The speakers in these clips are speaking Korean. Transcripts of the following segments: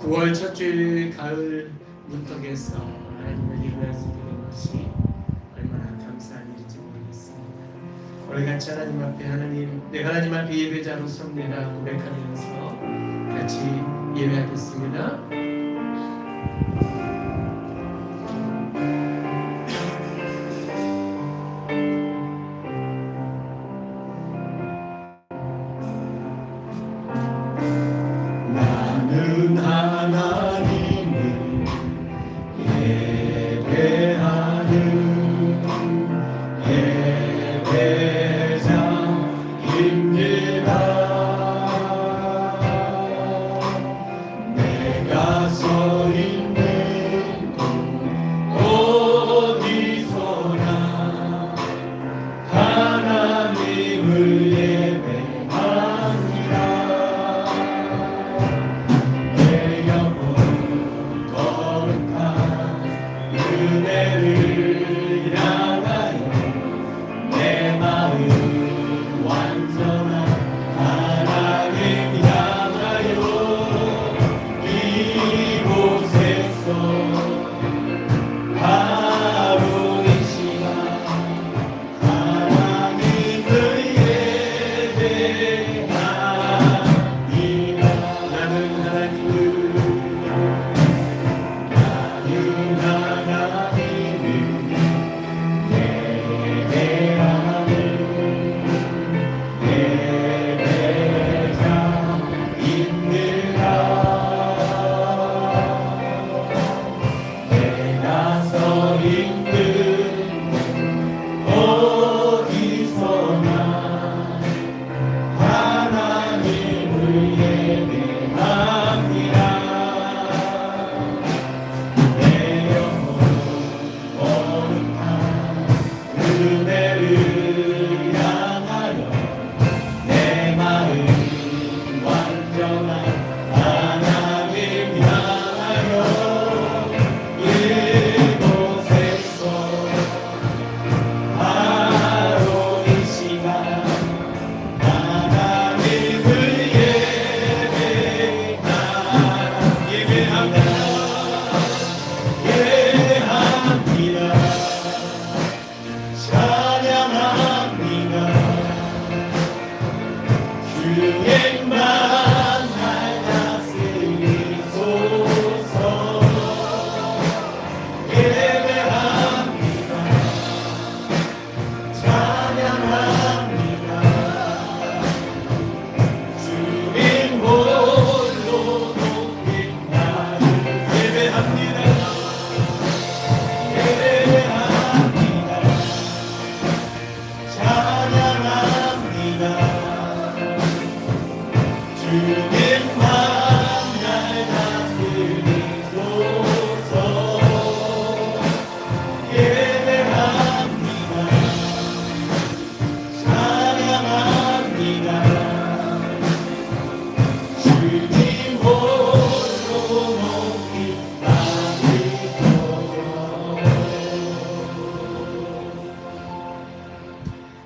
9월 첫 주일 가을 문턱에서 하나님을 일어날 수 있는 것이 얼마나 감사한 일인지 모르겠습니다. 오늘 같이 하나님 앞에 내가 하나님 앞에 예배자로 섭니다 고백하면서 같이 예배하겠습니다. 나는 하나님을 예배하는 예배자입니다. 내가 서 있는 곳 어디서나 하나님을 예배합니다. 내 영혼 거룩한 은혜를 향하여 내 마음 완전한 하나님 향하여 이곳에서 바로 이 시간 하나님을 예배합니다. 나는 하나님을 예배하는 예배자입니다. 내가 서 있는 어디서나 하나님을 예배합니다. 내 영혼 거룩한 은혜를 향하여 내 마음 완전한 하나님 향하여 이곳에서 바로 이 시간 하나님을 예배합니다. 찬양합니다. 주님만 날 다스리소서. 예배합니다. 찬양합니다. 주님 홀로 높인 나를 예배합니다. 예배합니다. 찬양합니다. 주님만 날 다스리소서. 예배합니다. 찬양합니다. 주님 홀로 높이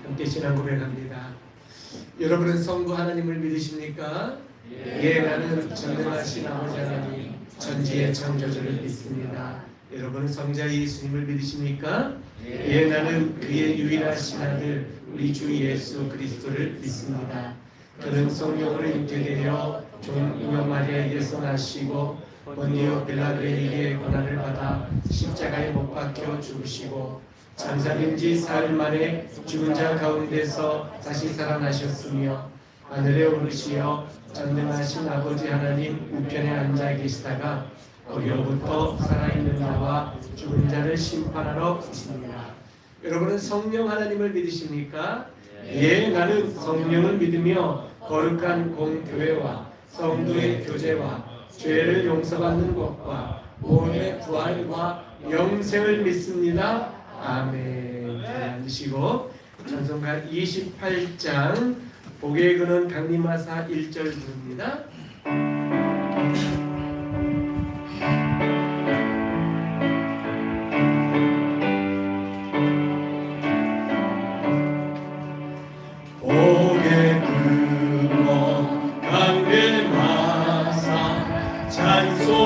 함께 신앙 고백합니다. 여러분은 성부 하나님을 믿으십니까? 예, 나는 전능하신 아버지 하나님 전지의 창조주를 믿습니다. 여러분은 성자 예수님을 믿으십니까? 예, 나는 그의 유일하신 아들 우리 주 예수 그리스도를 믿습니다. 그는 성령으로 잉태되어 종인형 마리아에게서 나시고 본디오 빌라도에 의해 고난을 받아 십자가에 못 박혀 죽으시고 장사된 지 사흘 만에 죽은 자 가운데서 다시 살아나셨으며 하늘에 오르시어 전능하신 아버지 하나님 우편에 앉아 계시다가 거기로부터 살아있는 자와 죽은 자를 심판하러 오십니다. 여러분은 성령 하나님을 믿으십니까? 예, 나는 성령을 믿으며 거룩한 공교회와 성도의 교제와 죄를 용서받는 것과 몸의 부활과 영생을 믿습니다. 아멘. 앉으시고 찬송가 28장 복의 근원 강림하사 1절 부릅니다. 복의 근원 강림하사 찬송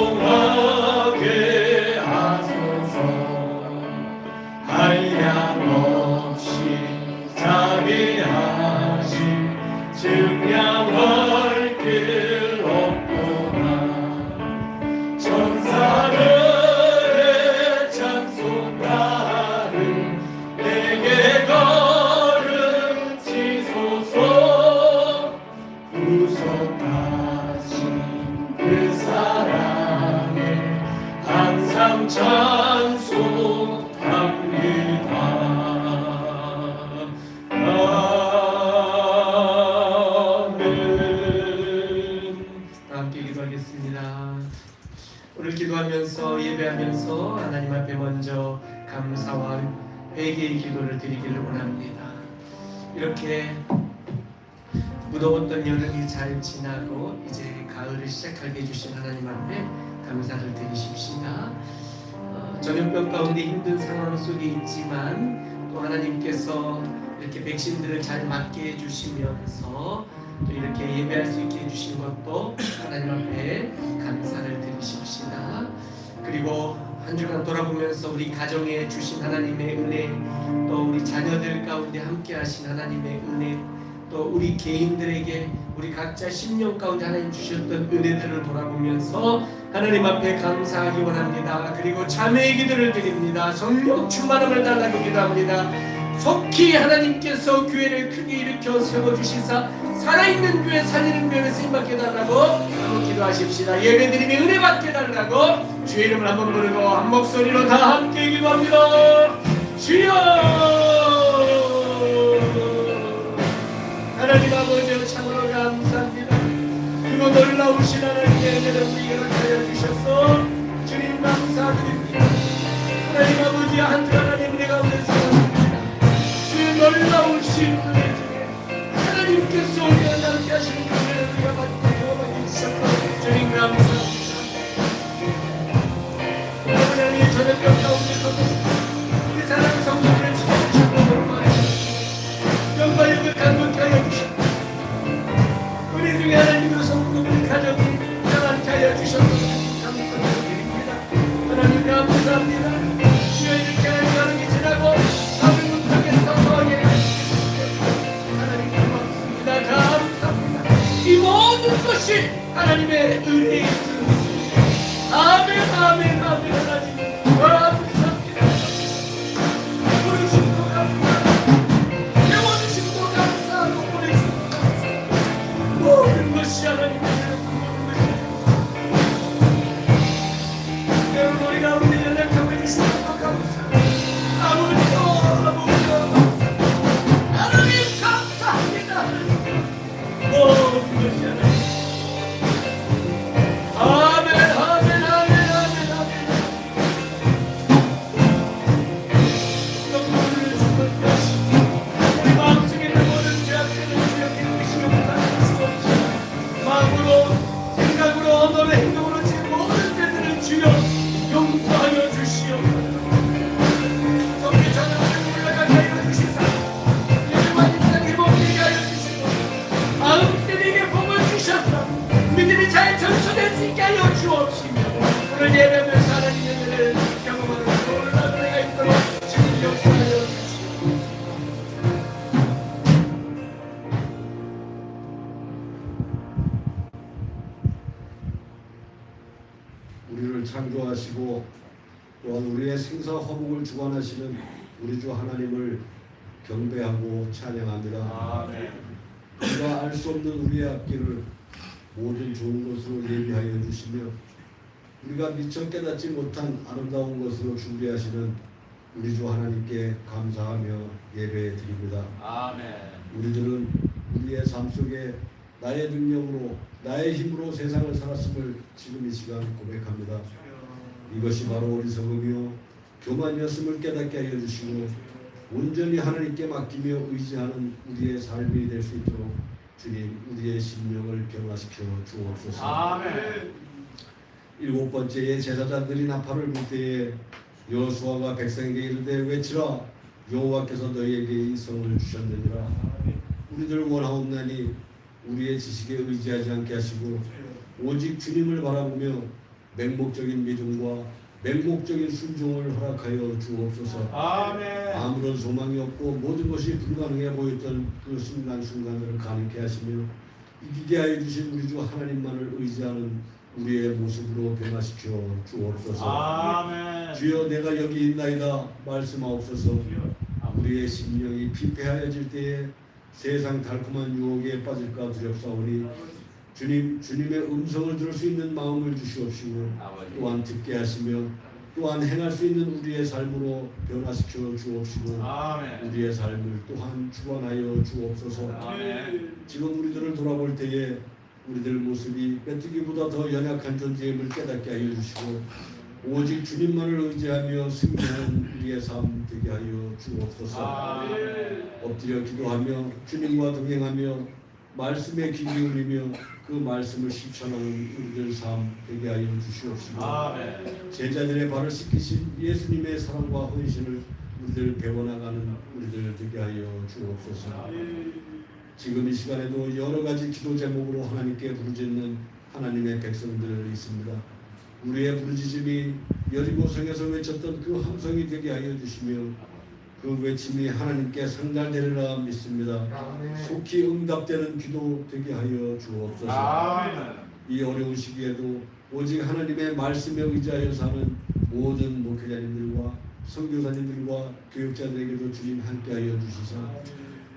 항상 찬송합니다. 아멘. 다 함께 기도하겠습니다. 오늘 기도하면서 예배하면서 하나님 앞에 먼저 감사와 회개의 기도를 드리기를 원합니다. 이렇게 무더웠던 여름이 잘 지나고 이제 가을을 시작하게 해주신 하나님 앞에 감사를 드리십시다. 전염병 가운데 힘든 상황 속에 있지만 또 하나님께서 이렇게 백신들을 잘 맞게 해주시면서 또 이렇게 예배할 수 있게 해주신 것도 하나님 앞에 감사를 드리십시다. 그리고 한 주간 돌아보면서 우리 가정에 주신 하나님의 은혜, 또 우리 자녀들 가운데 함께 하신 하나님의 은혜, 또 우리 개인들에게 우리 각자 심령 가운데 하나님 주셨던 은혜들을 돌아보면서 하나님 앞에 감사하기 원합니다. 그리고 자매의 기도를 드립니다. 성령 충만함을 달라고 기도합니다. 속히 하나님께서 교회를 크게 일으켜 세워주시사 살아있는 교회, 살리는 교회를 쓰임받게 해달라고 한번 기도하십시다. 예배드림에 은혜 받게 해달라고 주의 이름을 한번 부르고 한 목소리로 다 함께 기도합니다. 주여, 하나님 아버지 참으로 감사합니다. 그리고 놀라우신 하나님의 은혜를 우리에게 하여 주셔서 주님 감사드립니다. 하나님 아버지 한 주 하나님 은혜 가운데 살아줍니다. 주의 놀라우신 은혜 중에 하나님께서 우리와 함께 하시는 은혜를 우리가 받고 경험하게 주셔서 주님 감사합니다. 하나님 전염병 가운데서도 우리 사랑 성도들을 지켜주시고 돌보아주시고 영광을 강력하게 하여 주셨고 우리 중에 하나님의 성도들 가정이 평안케 하여 주셔서 감사를 드립니다. 하나님 감사합니다. 주여 이렇게 하나님이 지나고 가을 문턱에 서서 예배하시겠습니다. 하나님 고맙습니다. 감사합니다. 이 모든 것이 하나님의 은혜의 주입니다. 아멘 아멘 아멘. 하나님 감사합니다. 부르심도 감사합니다. 세워주심도 감사하고 보내주심도 감사합니다. 모든 것이 하나님의 모든 것이 여러분 우리 가운데 연약하고 있으시는 것 감사합니다. 아버지도 하나님 감사합니다. 모든 것이 하나님 아멘 아멘 아멘 아멘 아멘. 영광을 주는 것이 우리 마음속에 있는 모든 죄악들을 주여 깨끗이 용서하시옵소서. 마음으로 생각으로 언어로 행동으로 지은 모든 죄들을 주여 용서하여 주시옵소서. 성리 전형을 올라가게 하여 주시사 예배와 일상 회복되게 하여 주시고 마음들에게 복을 주셔서 믿음이 잘 전수될 수 있게 하여 주옵시며 오늘 예배하면서 하나님의 은혜를 경험하는 놀라운 은혜가 있도록 주님 역사하여 주시옵소서. 우리를 창조하시고 또한 우리의 생사 허복을 주관하시는 우리 주 하나님을 경배하고 찬양합니다. 아멘. 우리가 알 수 없는 우리의 앞길을 모든 좋은 것으로 예비하여 주시며 우리가 미처 깨닫지 못한 아름다운 것으로 준비하시는 우리 주 하나님께 감사하며 예배 드립니다. 아멘. 우리들은 우리의 삶 속에 나의 능력으로 나의 힘으로 세상을 살았음을 지금 이 시간 고백합니다. 이것이 바로 어리석으며 교만이었음을 깨닫게 하여 주시고 온전히 하나님께 맡기며 의지하는 우리의 삶이 될 수 있도록 주님 우리의 심령을 변화시켜 주옵소서. 아멘. 일곱 번째에 제사장들이 나팔을 불 때에 여호수아가 백성에게 이르되 외치라 여호와께서 너희에게 이 성을 주셨느니라. 우리들 원하옵나니 우리의 지식에 의지하지 않게 하시고 오직 주님을 바라보며 맹목적인 믿음과 맹목적인 순종을 허락하여 주옵소서. 아멘. 아무런 소망이 없고 모든 것이 불가능해 보였던 그 순간순간들을 가능케 하시며 이기게 하여 주신 우리 주 하나님만을 의지하는 우리의 모습으로 변화시켜 주옵소서. 아멘. 주여 내가 여기 있나이다 말씀하옵소서. 우리의 심령이 피폐하여질 때에 세상 달콤한 유혹에 빠질까 두렵사오니 주님의 음성을 들을 수 있는 마음을 주시옵시고 또한 듣게 하시며 또한 행할 수 있는 우리의 삶으로 변화시켜 주옵시고 아멘. 우리의 삶을 또한 주관하여 주옵소서. 아멘. 지금 우리들을 돌아볼 때에 우리들 모습이 메뚜기보다 더 연약한 존재임을 깨닫게 하여 주시고 오직 주님만을 의지하며 승리하는 우리의 삶 되게 하여 주옵소서. 아멘. 엎드려 기도하며 주님과 동행하며 말씀에 귀 기울이며 그 말씀을 실천하는 우리들 삶 되게 하여 주시옵시고 아멘. 제자들의 발을 씻기신 예수님의 사랑과 헌신을 우리들 배워나가는 우리들 되게 하여 주옵소서. 지금 이 시간에도 여러 가지 기도 제목으로 하나님께 부르짖는 하나님의 백성들 있습니다. 우리의 부르짖음이 여리고성에서 외쳤던 그 함성이 되게 하여 주시며 그 외침이 하나님께 상달되리라 믿습니다. 속히 응답되는 기도 되게 하여 주옵소서. 아멘. 이 어려운 시기에도 오직 하나님의 말씀에 의지하여 사는 모든 목회자님들과 선교사님들과 교육자들에게도 주님 함께하여 주시사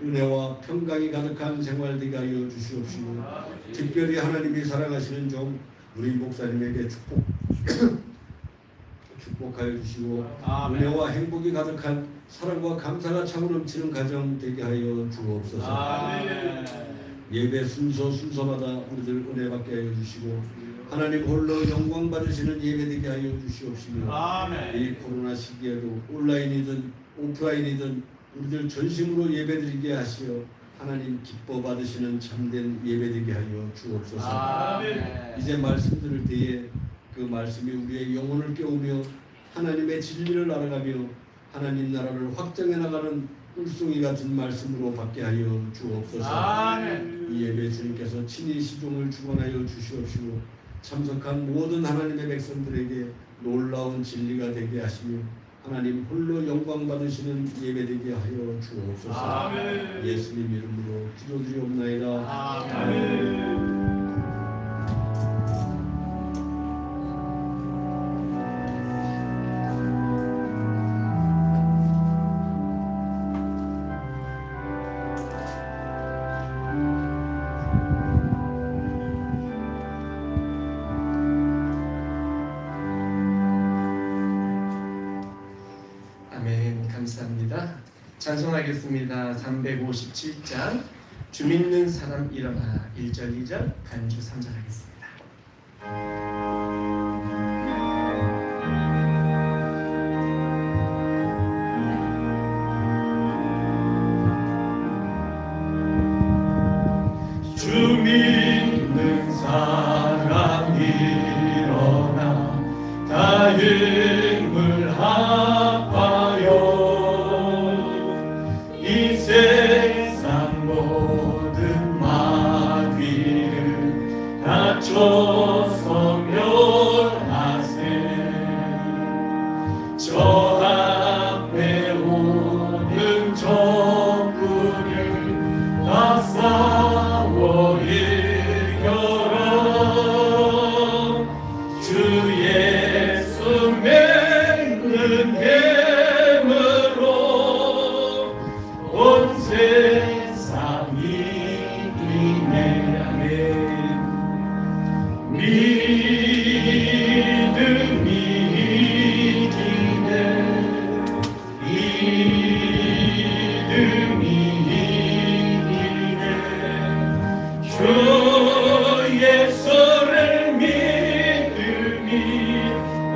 은혜와 평강이 가득한 생활 되게 하여 주시옵시고 특별히 하나님이 사랑하시는 종 우리 목사님에게 축복하여 주시고 아멘. 은혜와 행복이 가득한 사랑과 감사가 차고 넘치는 가정 되게 하여 주옵소서. 아멘. 예배 순서마다 우리들 은혜 받게 하여 주시고 하나님 홀로 영광 받으시는 예배 되게 하여 주시옵시며 아멘. 이 코로나 시기에도 온라인이든 오프라인이든 우리들 전심으로 예배드리게 하시어 하나님 기뻐 받으시는 참된 예배되게 하여 주옵소서. 아멘. 이제 말씀 들을 때에 그 말씀이 우리의 영혼을 깨우며 하나님의 진리를 알아가며 하나님 나라를 확장해 나가는 꿀송이 같은 말씀으로 받게 하여 주옵소서. 아멘. 이 예배 주님께서 친히 시종을 주관하여 주시옵시고 참석한 모든 하나님의 백성들에게 놀라운 진리가 되게 하시며 하나님 홀로 영광 받으시는 예배되게 하여 주옵소서. 아멘. 예수님 이름으로 기도드리옵나이다. 아멘. 아멘. 감사합니다. 찬송하겠습니다. 357장 주 믿는 사람 일어나 1절 2절 간주 3절 하겠습니다. 주 믿는 사람 일어나 다 힘을 합하여 이 세상 모든 마귀를 낮춰서 멸하세. 저 앞에 오는 적군을 다 싸워 이겨라. 주 예수 믿는 힘으로 온 세상이 이기네. 아멘. 믿음이 이기네. 믿음이 이기네. 주 예수를 믿음이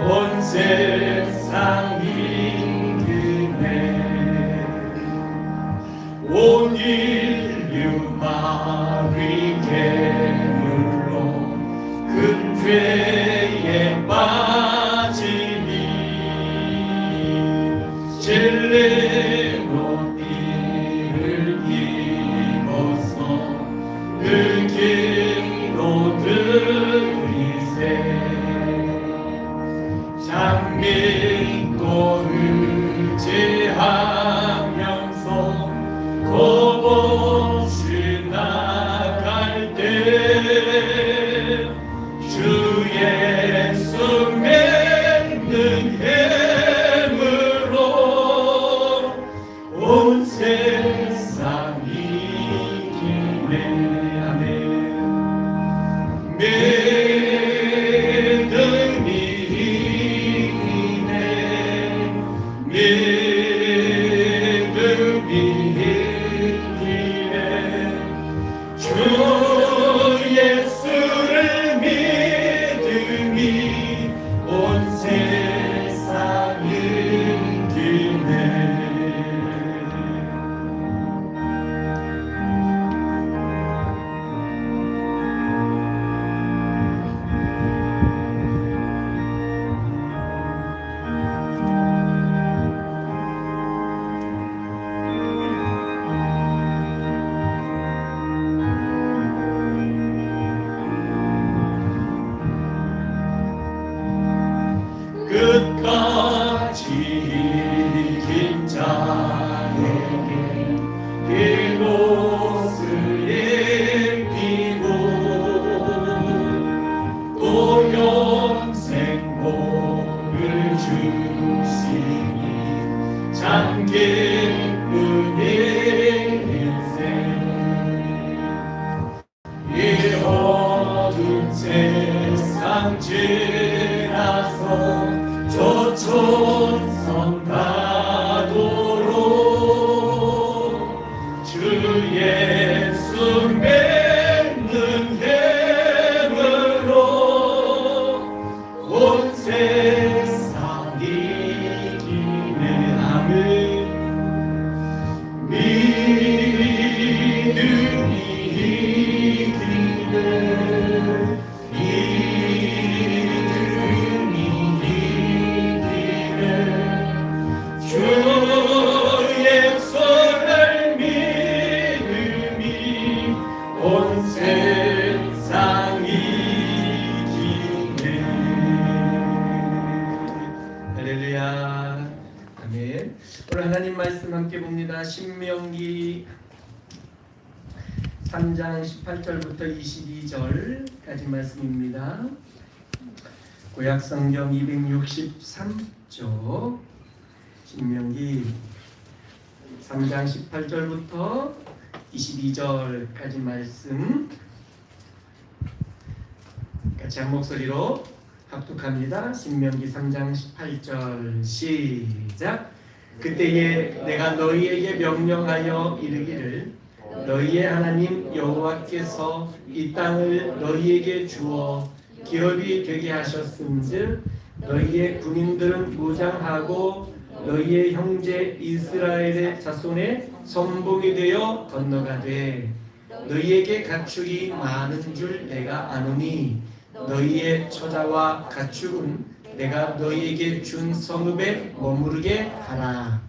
온 세상 이기네. 온 인류 마귀 계율로 큰 죄에 빠지니 진리로 띠를 입어서 늘 기도 드리세. 참 믿고 의지하면서 겁없이 나갈 때 주 예수 믿는 힘으로 온 세상 이기네. 아멘. 믿음이 이기네. 주시니 잠긴 은혜 인생 이 어두운 세상 지나서 저 천성 가도록 주 예수 믿는 힘으로 온 세상 이기네. 아멘. 믿음이 이기네. 믿음이 이기네. 주의 손을 믿음이 온 세상 이기네. 할렐루야. 아멘. 오늘 하나님 말씀 함께 봅니다. 신명기 3장 18절부터 22절까지 말씀입니다. 구약성경 263쪽 신명기 3장 18절부터 22절까지 말씀 같이 한 목소리로 합독합니다. 신명기 3장 18절 시작. 그때에 내가 너희에게 명령하여 이르기를 너희의 하나님 여호와께서 이 땅을 너희에게 주어 기업이 되게 하셨음즉 너희의 군인들은 무장하고 너희의 형제 이스라엘의 자손의 선봉이 되어 건너가되 너희에게 가축이 많은 줄 내가 아노니 너희의 처자와 가축은 내가 너희에게 준 성읍에 머무르게 하라.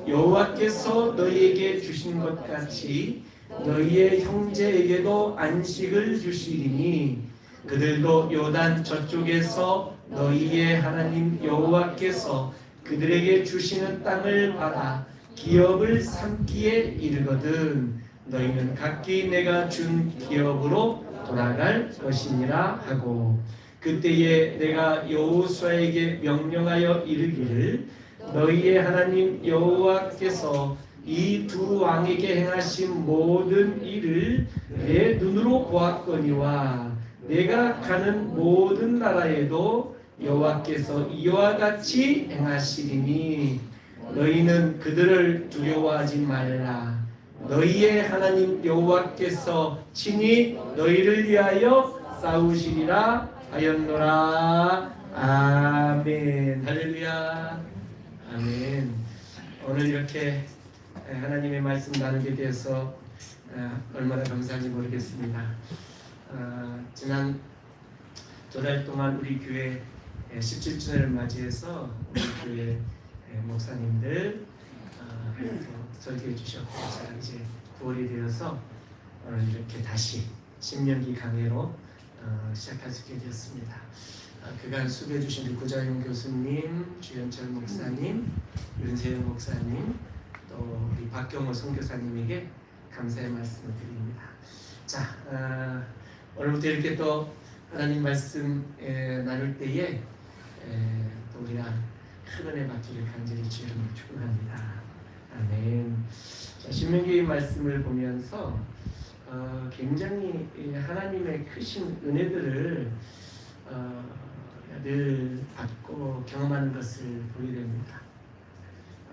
여호와께서 너희에게 주신 것 같이 너희의 형제에게도 안식을 주시리니 그들도 요단 저쪽에서 너희의 하나님 여호와께서 그들에게 주시는 땅을 받아 기업을 삼기에 이르거든 너희는 각기 내가 준 기업으로 돌아갈 것이니라 하고 그때에 내가 여호수아에게 명령하여 이르기를 너희의 하나님 여호와께서 이 두 왕에게 행하신 모든 일을 내 눈으로 보았거니와 내가 가는 모든 나라에도 여호와께서 이와 같이 행하시리니 너희는 그들을 두려워하지 말라. 너희의 하나님 여호와께서 친히 너희를 위하여 싸우시리라 하였노라. 아멘. 할렐루야. 아멘. 오늘 이렇게 하나님의 말씀 나누게 되어서 얼마나 감사한지 모르겠습니다. 지난 두 달 동안 우리 교회 17주년을 맞이해서 우리 교회 목사님들 설교해 주셨고 제가 이제 9월이 되어서 오늘 이렇게 다시 신명기 강해로 시작할 수 있게 되었습니다. 그간 수고해 주신 우리 구자용 교수님, 주현철 목사님, 윤세영 목사님, 또 우리 박경호 선교사님에게 감사의 말씀을 드립니다. 자, 오늘부터 이렇게 또 하나님 말씀 나눌 때에 또 우리가 큰 은혜 받기를 간절히 주님을 축복합니다. 아멘. 자, 신명기 말씀을 보면서 굉장히 하나님의 크신 은혜들을 늘 받고 경험하는 것을 보게 됩니다.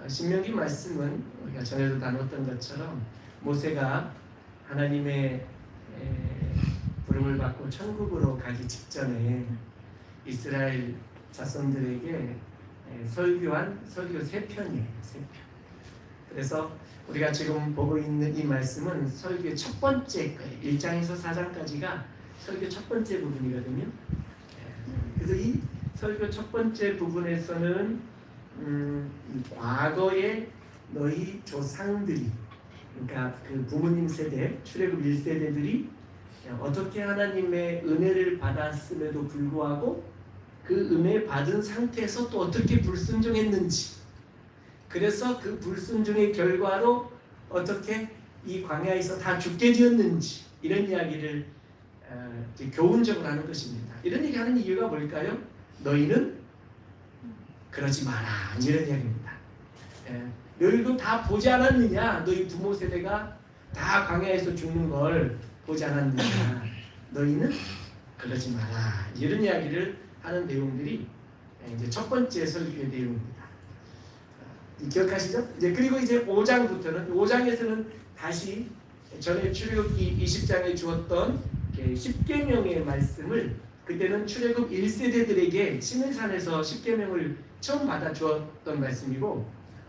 신명기 말씀은 우리가 전에도 나눴던 것처럼 모세가 하나님의 부름을 받고 천국으로 가기 직전에 이스라엘 자손들에게 설교한 설교 3편이에요. 3편. 그래서 우리가 지금 보고 있는 이 말씀은 설교의 첫 번째 거예요. 1장에서 4장까지가 설교 첫 번째 부분이거든요. 그래서 이 설교 첫 번째 부분에서는 과거에 너희 조상들이 그러니까 그 부모님 세대, 출애굽 1세대들이 어떻게 하나님의 은혜를 받았음에도 불구하고 그 은혜 받은 상태에서 또 어떻게 불순종했는지, 그래서 그 불순종의 결과로 어떻게 이 광야에서 다 죽게 되었는지, 이런 이야기를 교훈적으로 하는 것입니다. 이런 얘기하는 이유가 뭘까요? 너희는 그러지 마라 이런 이야기입니다. 너희도 다 보지 않았느냐? 너희 부모 세대가 다 광야에서 죽는 걸 보지 않았느냐? 너희는 그러지 마라 이런 이야기를 하는 내용들이 이제 첫 번째 설교의 내용입니다. 기억하시죠? 이제 그리고 이제 5장에서는 다시 전에 출애굽기 20장에 주었던 10계명의 말씀을 그때는 출애굽 1세대들에게 시내산에서 10계명을 처음 받아 주었던 말씀이고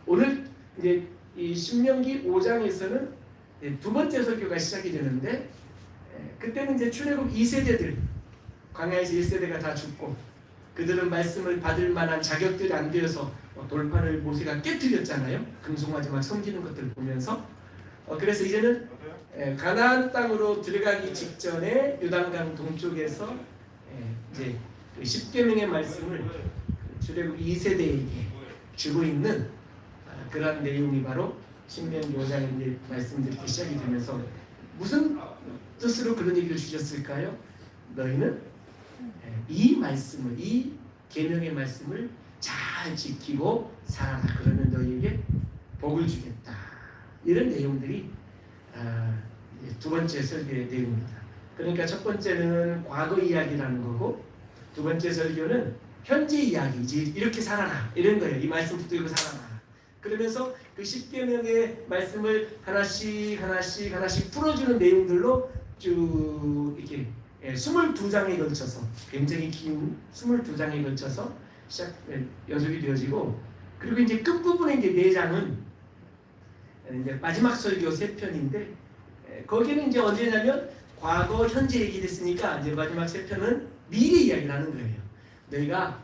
오늘 이제 이 신명기 5장에서는 두 번째 설교가 시작이 되는데 그때는 이제 출애굽 2세대들 광야에서 1세대가 다 죽고 그들은 말씀을 받을 만한 자격들이 안 되어서 돌판을 모세가 깨뜨렸잖아요. 금송아지만 섬기는 것들을 보면서 그래서 이제는 가나안 땅으로 들어가기 직전에 요단강 동쪽에서 이제 그 10계명의 말씀을 출애굽 2세대에게 주고 있는 그러한 내용이 바로 신명기 5장에 이제 말씀드리기 시작이 되면서 무슨 뜻으로 그런 얘기를 주셨을까요? 너희는 이 말씀을 이 계명의 말씀을 잘 지키고 살아라. 그러면 너희에게 복을 주겠다. 이런 내용들이 두 번째 설교의 내용입니다. 그러니까 첫 번째는 과거 이야기라는 거고 두 번째 설교는 현재 이야기지. 이렇게 살아라. 이런 거예요. 이 말씀 붙들고 살아라. 그러면서 그 10계명의 말씀을 하나씩 풀어주는 내용들로 쭉 이렇게 22장에 걸쳐서 굉장히 긴 22장에 걸쳐서 연속이 되어지고 그리고 이제 끝부분에 이제 4장은 이제 마지막 설교 3편인데 거기는 이제 언제냐면 과거 현재 얘기됐으니까 이제 마지막 3편은 미래 이야기를 하는 거예요. 너희가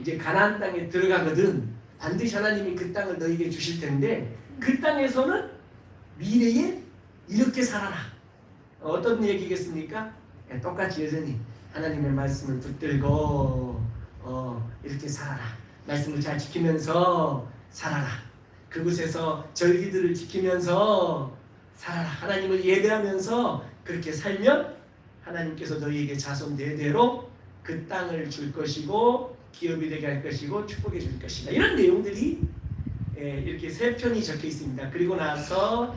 이제 가나안 땅에 들어가거든 반드시 하나님이 그 땅을 너희에게 주실 텐데 그 땅에서는 미래에 이렇게 살아라. 어떤 얘기겠습니까? 똑같이 여전히 하나님의 말씀을 붙들고 이렇게 살아라. 말씀을 잘 지키면서 살아라. 그곳에서 절기들을 지키면서 살아라. 하나님을 예배하면서 그렇게 살면 하나님께서 너희에게 자손 대대로 그 땅을 줄 것이고 기업이 되게 할 것이고 축복해 줄 것이다. 이런 내용들이 이렇게 3편이 적혀 있습니다. 그리고 나서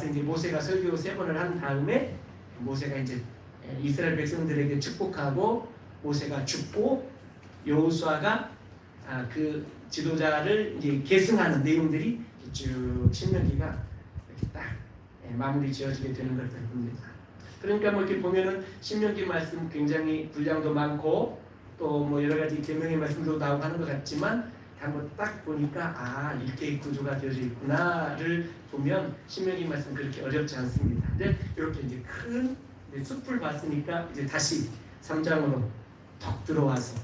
이제 모세가 설교 3번을 한 다음에 모세가 이제 이스라엘 백성들에게 축복하고 모세가 죽고 여호수아가 그 지도자를 이제 계승하는 내용들이 쭉 신명기가 이렇게 딱 마무리 지어지게 되는 것을 봅니다. 그러니까 뭐 이렇게 보면은 신명기 말씀 굉장히 분량도 많고 또 뭐 여러 가지 계명의 말씀도 나오고 하는 것 같지만 한번 딱 보니까 이렇게 구조가 되어져 있구나를 보면 신명기 말씀 그렇게 어렵지 않습니다. 근데 이렇게 이제 큰 숲을 봤으니까 이제 다시 3장으로 턱 들어와서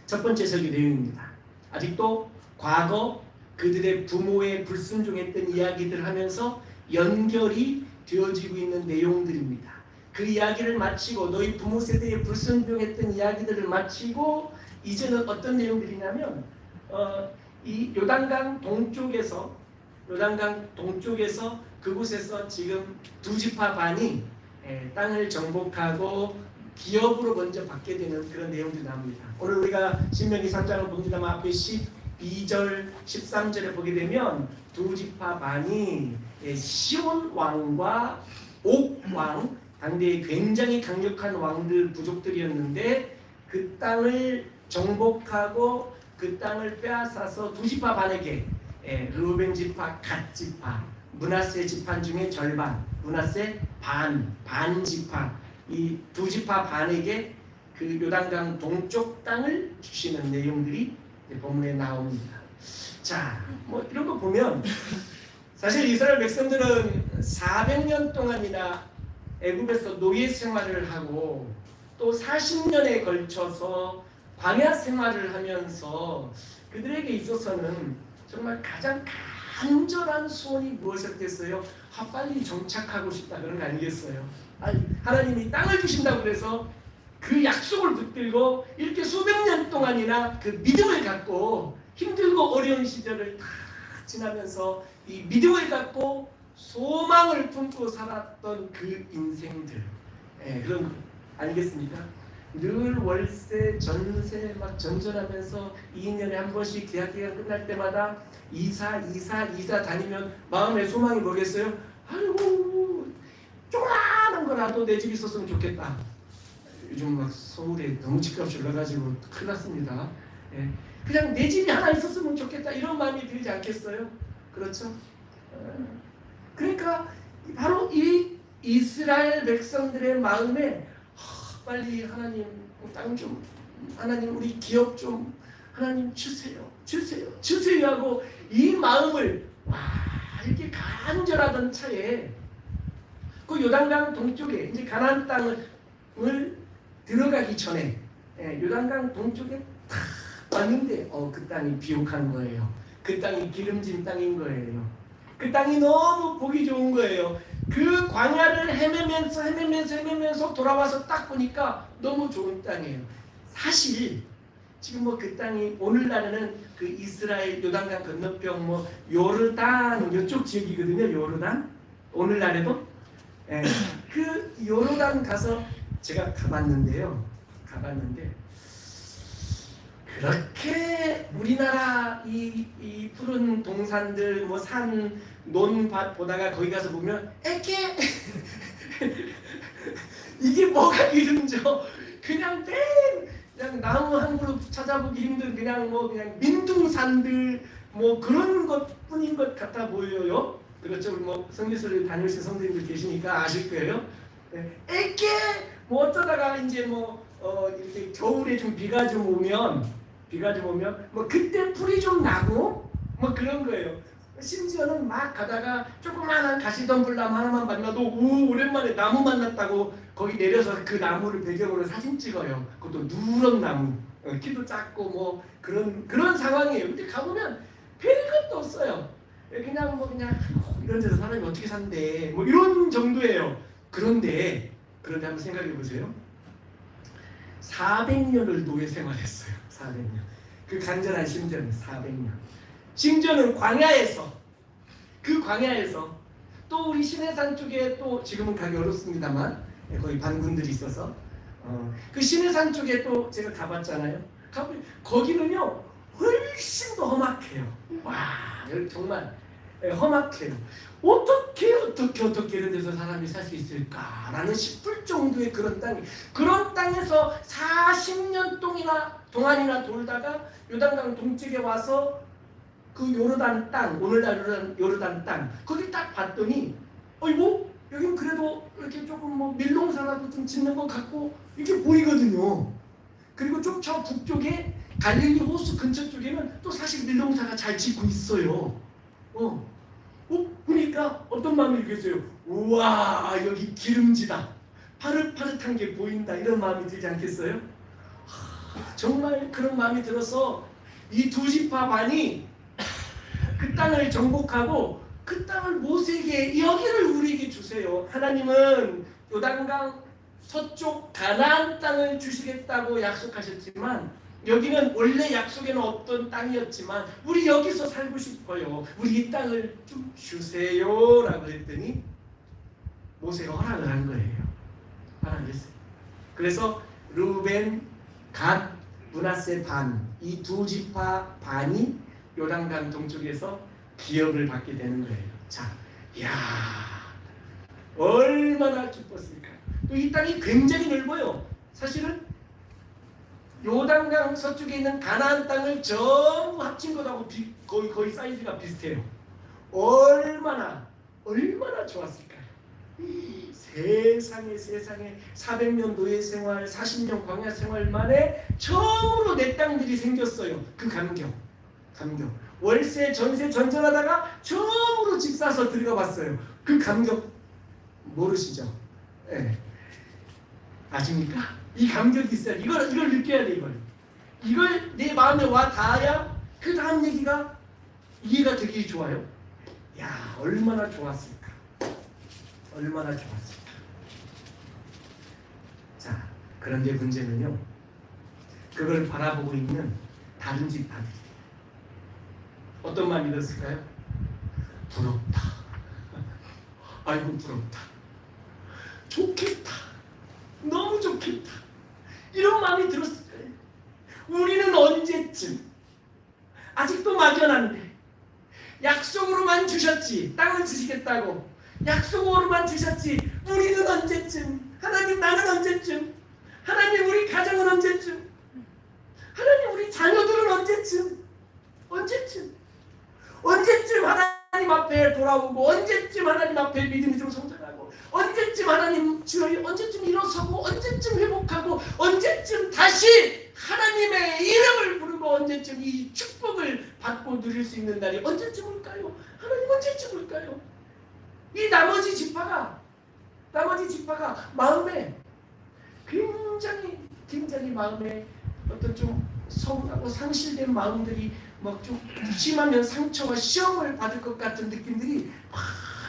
첫 번째 설교 내용입니다. 아직도 과거 그들의 부모의 불순종했던 이야기들 하면서 연결이 되어지고 있는 내용들입니다. 그 이야기를 마치고 너희 부모 세대의 불순종했던 이야기들을 마치고 이제는 어떤 내용들이냐면 이 요단강 동쪽에서 그곳에서 지금 두 지파 반이 땅을 정복하고 기업으로 먼저 받게 되는 그런 내용들이 나옵니다. 오늘 우리가 신명기 3장을 봅니다만 앞에 12절 13절에 보게 되면 두 지파 반이 시온 왕과 옥 왕 당대에 굉장히 강력한 왕들 부족들이었는데 그 땅을 정복하고 그 땅을 빼앗아서 두 지파 반에게 르우벤 지파, 갓 지파, 므낫세 지파 중에 절반, 므낫세 반 지파 이 두 지파 반에게 그 요단강 동쪽 땅을 주시는 내용들이 본문에 나옵니다. 자, 뭐 이런 거 보면 사실 이스라엘 백성들은 400년 동안이나 애굽에서 노예 생활을 하고 또 40년에 걸쳐서 광야 생활을 하면서 그들에게 있어서는 정말 가장 간절한 소원이 무엇이었겠어요? 빨리 정착하고 싶다 그런 거 아니겠어요? 하나님이 땅을 주신다고 그래서 그 약속을 붙들고 이렇게 수백 년 동안이나 그 믿음을 갖고 힘들고 어려운 시절을 다 지나면서 이 믿음을 갖고 소망을 품고 살았던 그 인생들 그런 거 아니겠습니까? 늘 월세, 전세 막 전전하면서 2년에 한 번씩 계약 기간 끝날 때마다 이사 다니면 마음의 소망이 뭐겠어요? 아이고 조그마한 거라도 내 집이 있었으면 좋겠다. 요즘 막 서울에 너무 집값이 올라가지고 큰일 났습니다. 예. 그냥 내 집이 하나 있었으면 좋겠다 이런 마음이 들지 않겠어요? 그렇죠? 그러니까 바로 이 이스라엘 백성들의 마음에 빨리 하나님 땅 좀, 하나님 우리 기업 좀 하나님 주세요 하고 이 마음을 이렇게 간절하던 차에 그 요단강 동쪽에 이제 가나안 땅을 들어가기 전에 요단강 동쪽에 탁 왔는데 그 땅이 비옥한 거예요. 그 땅이 기름진 땅인 거예요. 그 땅이 너무 보기 좋은 거예요. 그 광야를 헤매면서 돌아와서 딱 보니까 너무 좋은 땅이에요. 사실 지금 뭐 그 땅이 오늘날에는 그 이스라엘 요단강 건너편 뭐 요르단 이쪽 지역이거든요. 요르단 오늘날에도 그 요르단 가서 제가 가봤는데 그렇게 우리나라 이 푸른 동산들 뭐 산 논밭 보다가 거기 가서 보면 에케 이게 뭐가 기름져 그냥 나무 한 그룹 찾아보기 힘든 그냥 민둥산들 뭐 그런 것뿐인 것 같아 보여요. 그렇죠. 뭐 성지순례 다녀오신 성도님들 계시니까 아실 거예요. 에케 뭐 어쩌다가 이제 이렇게 겨울에 좀 비가 좀 오면 뭐 그때 풀이 좀 나고 뭐 그런 거예요. 심지어는 막 가다가 조그마한 가시덤불나무 하나만 만나도 오랜만에 나무 만났다고 거기 내려서 그 나무를 배경으로 사진 찍어요. 그것도 누런 나무, 키도 작고 뭐 그런 상황이에요. 근데 가보면 별것도 없어요. 그냥 이런 데서 사람이 어떻게 산대 뭐 이런 정도예요. 그런데 한번 생각해 보세요. 400년을 노예 생활했어요. 400년. 그 간절한 심정은 400년. 심지어는 그 광야에서 또 우리 시내산 쪽에 또 지금은 가기 어렵습니다만 거기 반군들이 있어서 그 시내산 쪽에 또 제가 가봤잖아요. 거기는요 훨씬 더 험악해요. 와 정말 험악해요. 어떻게 이런 데서 사람이 살 수 있을까라는 싶을 정도의 그런 땅에서 40년 동안이나 돌다가 요단강 동쪽에 와서 그 요르단 땅, 오늘날 요르단 땅 거기 딱 봤더니 여긴 그래도 이렇게 조금 뭐 밀농사라도 좀 짓는 것 같고 이렇게 보이거든요. 그리고 좀 저 북쪽에 갈릴리 호수 근처 쪽에는 또 사실 밀농사가 잘 짓고 있어요. 그러니까 어떤 마음이 들겠어요? 우와 여기 기름지다, 파릇파릇한 게 보인다 이런 마음이 들지 않겠어요? 정말 그런 마음이 들어서 이 두 지파 반이 그 땅을 정복하고 그 땅을 모세에게 여기를 우리에게 주세요. 하나님은 요단강 서쪽 가나안 땅을 주시겠다고 약속하셨지만 여기는 원래 약속에는 없던 땅이었지만 우리 여기서 살고 싶어요. 우리 이 땅을 좀 주세요 라고 했더니 모세가 허락을 한 거예요. 허락을 했어요. 그래서 루벤, 갓, 므낫세 반 이 두 지파 반이 요단강 동쪽에서 기업을 받게 되는 거예요. 자, 얼마나 기뻤을까. 또 이 땅이 굉장히 넓어요. 사실은 요단강 서쪽에 있는 가나안 땅을 전부 합친 것하고 거의 사이즈가 비슷해요. 얼마나 좋았을까요? 세상에 400년 노예 생활, 40년 광야 생활 만에 처음으로 내 땅들이 생겼어요. 그 감격. 월세, 전세 전전하다가 처음으로 집 사서 들어가 봤어요. 그 감격 모르시죠? 네. 아십니까? 이 감격이 있어요. 이걸 느껴야 돼. 이걸 내 마음에 와 닿아야 그 다음 얘기가 이해가 되기 좋아요. 얼마나 좋았을까. 자, 그런데 문제는요. 그걸 바라보고 있는 다른 집파들이 어떤 마음이 들었을까요? 부럽다. 아이고 부럽다. 좋겠다. 너무 좋겠다. 이런 마음이 들었을 거예요. 우리는 언제쯤 아직도 막연한데 약속으로만 주셨지, 땅은 주시겠다고 약속으로만 주셨지, 우리는 언제쯤, 하나님 나는 언제쯤, 하나님 우리 가정은 언제쯤, 하나님 우리 자녀들은 언제쯤 하나님 앞에 돌아오고, 언제쯤 하나님 앞에 믿음이 좀 성장하고, 언제쯤 하나님 주여 언제쯤 일어서고, 언제쯤 회복하고, 언제쯤 다시 하나님의 이름을 부르고, 언제쯤 이 축복을 받고 누릴 수 있는 날이 언제쯤 올까요? 하나님 언제쯤 올까요? 이 나머지 지파가 마음에 굉장히 마음에 어떤 좀 서운하고 상실된 마음들이 막 좀 심하면 상처와 시험을 받을 것 같은 느낌들이 막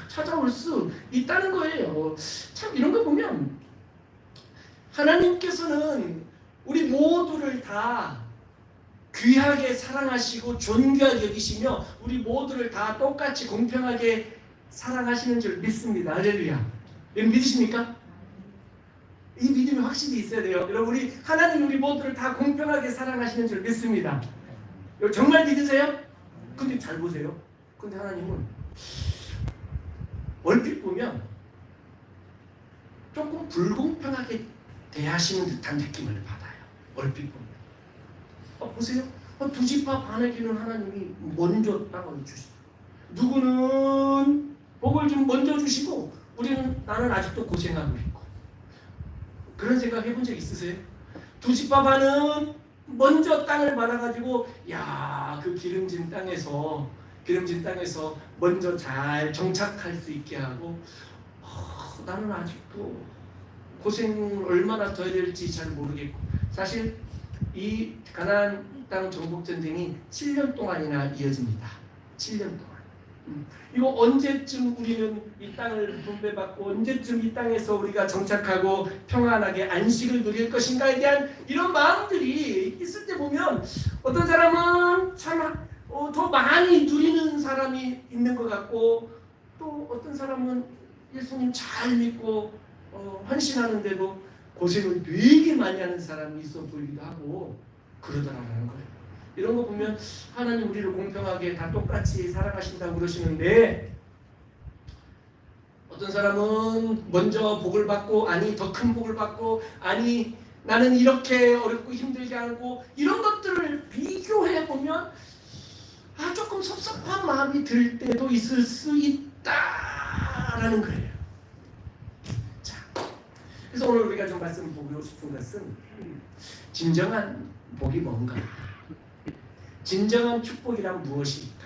찾아올 수 있다는 거예요. 참 이런 거 보면 하나님께서는 우리 모두를 다 귀하게 사랑하시고 존귀하게 여기시며 우리 모두를 다 똑같이 공평하게 사랑하시는 줄 믿습니다. 할렐루야. 여러분 믿으십니까? 이 믿음이 확실히 있어야 돼요. 여러분 우리 하나님 우리 모두를 다 공평하게 사랑하시는 줄 믿습니다. 정말 믿으세요? 근데 잘 보세요. 근데 하나님은 얼핏 보면 조금 불공평하게 대하시는 듯한 느낌을 받아요. 얼핏 보면. 보세요. 두 지파 반에게는 하나님이 먼저 땅을 주시고, 누구는 복을 좀 먼저 주시고, 나는 아직도 고생하고 있고. 그런 생각 해본 적 있으세요? 두 지파 반은 먼저 땅을 받아가지고, 그 기름진 땅에서 먼저 잘 정착할 수 있게 하고, 나는 아직도 고생 얼마나 더 해야 될지 잘 모르겠고. 사실 이 가나안 땅 정복 전쟁이 7년 동안이나 이어집니다. 7년 동안. 이거 언제쯤 우리는 이 땅을 분배받고, 언제쯤 이 땅에서 우리가 정착하고 평안하게 안식을 누릴 것인가에 대한 이런 마음들이 있을 때 보면, 어떤 사람은 참 더 많이 누리는 사람이 있는 것 같고, 또 어떤 사람은 예수님 잘 믿고 헌신하는데도 고생을 되게 많이 하는 사람이 있어 보이기도 하고 그러더라는 거예요. 이런 거 보면 하나님 우리를 공평하게 다 똑같이 사랑하신다고 그러시는데, 어떤 사람은 먼저 복을 받고, 아니 더 큰 복을 받고, 아니 나는 이렇게 어렵고 힘들게 하고, 이런 것들을 비교해 보면 조금 섭섭한 마음이 들 때도 있을 수 있다라는 거예요. 자, 그래서 오늘 우리가 좀 말씀드리고 싶은 것은 진정한 복이 뭔가, 진정한 축복이란 무엇일까,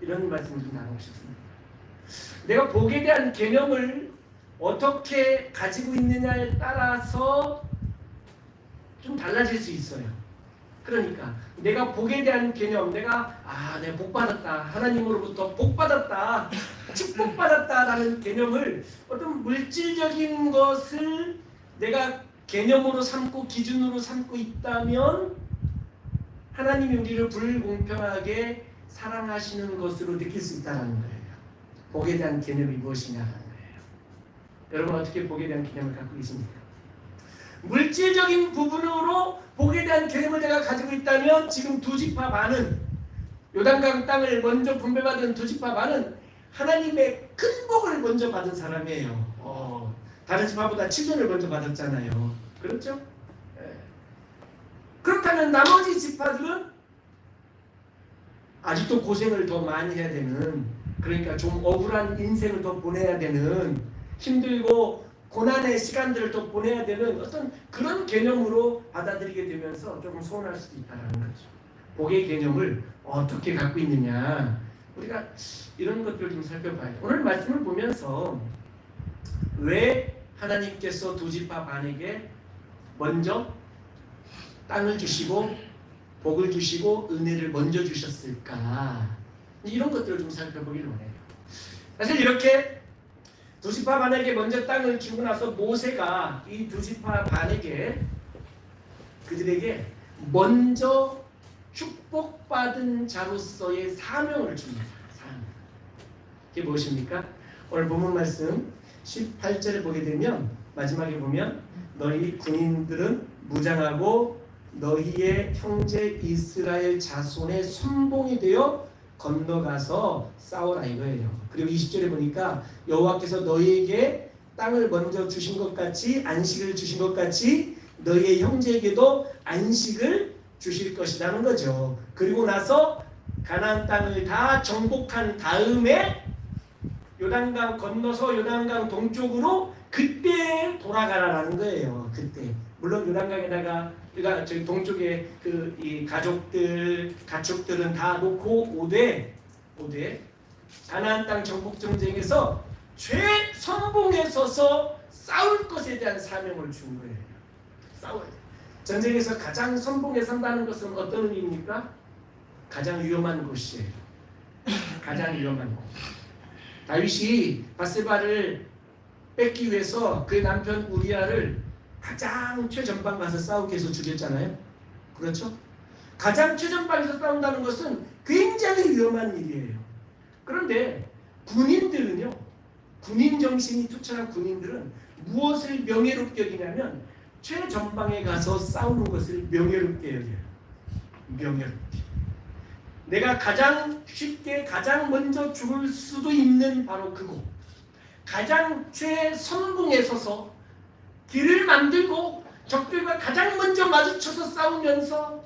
이런 말씀을 좀 나누고 싶습니다. 내가 복에 대한 개념을 어떻게 가지고 있느냐에 따라서 좀 달라질 수 있어요. 그러니까 내가 복에 대한 개념, 내가 복 받았다, 하나님으로부터 복 받았다, 축복 받았다라는 개념을, 어떤 물질적인 것을 내가 개념으로 삼고 기준으로 삼고 있다면 하나님이 우리를 불공평하게 사랑하시는 것으로 느낄 수 있다는 거예요. 복에 대한 개념이 무엇이냐는 거예요. 여러분 어떻게 복에 대한 개념을 갖고 계십니까? 물질적인 부분으로 복에 대한 개념을 내가 가지고 있다면, 지금 두 지파 반은, 요단강 땅을 먼저 분배받은 두 지파 반은 하나님의 큰 복을 먼저 받은 사람이에요. 다른 지파보다 7년을 먼저 받았잖아요. 그렇죠? 그렇다면 나머지 지파들은 아직도 고생을 더 많이 해야 되는, 그러니까 좀 억울한 인생을 더 보내야 되는, 힘들고 고난의 시간들을 더 보내야 되는 어떤 그런 개념으로 받아들이게 되면서 조금 서운할 수도 있다는 거죠. 복의 개념을 어떻게 갖고 있느냐, 우리가 이런 것들을 좀 살펴봐요. 오늘 말씀을 보면서 왜 하나님께서 두 지파 반에게 먼저 땅을 주시고 복을 주시고 은혜를 먼저 주셨을까, 이런 것들을 좀 살펴보기를 원해요. 사실 이렇게 두 지파 반에게 먼저 땅을 주고 나서 모세가 이 두 지파 반에게, 그들에게 먼저 축복받은 자로서의 사명을 줍니다. 사명. 이게 무엇입니까? 오늘 본문 말씀 18절에 보게 되면, 마지막에 보면 너희 군인들은 무장하고 너희의 형제 이스라엘 자손의 선봉이 되어 건너가서 싸우라 이거예요. 그리고 20절에 보니까 여호와께서 너희에게 땅을 먼저 주신 것 같이 안식을 주신 것 같이 너희의 형제에게도 안식을 주실 것이라는 거죠. 그리고 나서 가나안 땅을 다 정복한 다음에 요단강 건너서 요단강 동쪽으로 그때 돌아가라라는 거예요. 그때 물론 요단강에다가 그러니까 저기 동쪽에 그 이 가축들은 다 놓고 오되 가나안 땅 정복 전쟁에서 최선봉에 서서 싸울 것에 대한 사명을 준 거예요. 싸워야 돼. 전쟁에서 가장 선봉에 선다는 것은 어떤 의미입니까? 가장 위험한 곳이에요. 가장 위험한 곳. 다윗이 바세바를 뺏기 위해서 그 남편 우리아를 가장 최전방 가서 싸우게 해서 죽였잖아요. 그렇죠? 가장 최전방에서 싸운다는 것은 굉장히 위험한 일이에요. 그런데 군인들은요, 군인 정신이 투철한 군인들은 무엇을 명예롭게 여기냐면 최전방에 가서 싸우는 것을 명예롭게 여겨요. 명예롭게. 내가 가장 쉽게 가장 먼저 죽을 수도 있는 바로 그곳, 가장 최선봉에 서서 길을 만들고 적들과 가장 먼저 마주쳐서 싸우면서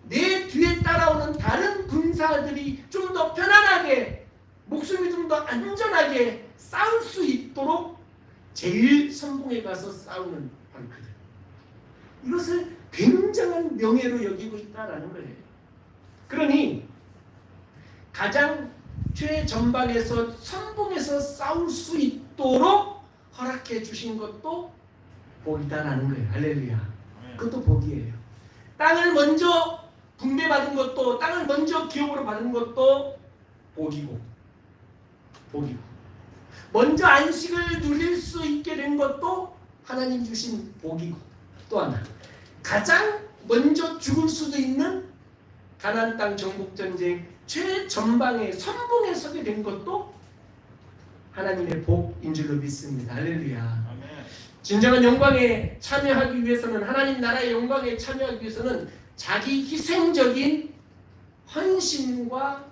내 뒤에 따라오는 다른 군사들이 좀 더 편안하게 목숨이 좀 더 안전하게 싸울 수 있도록 제일 선봉에 가서 싸우는 바로 그들. 이것을 굉장한 명예로 여기고 있다라는 거예요. 그러니 가장 최전방에서 선봉에서 싸울 수 있도록 허락해 주신 것도 복이다라는 거예요. 할렐루야. 그것도 복이에요. 땅을 먼저 분배받은 것도, 땅을 먼저 기업으로 받은 것도 복이고, 먼저 안식을 누릴 수 있게 된 것도 하나님 주신 복이고, 또 하나 가장 먼저 죽을 수도 있는 가나안 땅 정복 전쟁 최전방에 선봉에 서게 된 것도 하나님의 복인 줄로 믿습니다. 할렐루야. 진정한 영광에 참여하기 위해서는, 하나님 나라의 영광에 참여하기 위해서는 자기 희생적인 헌신과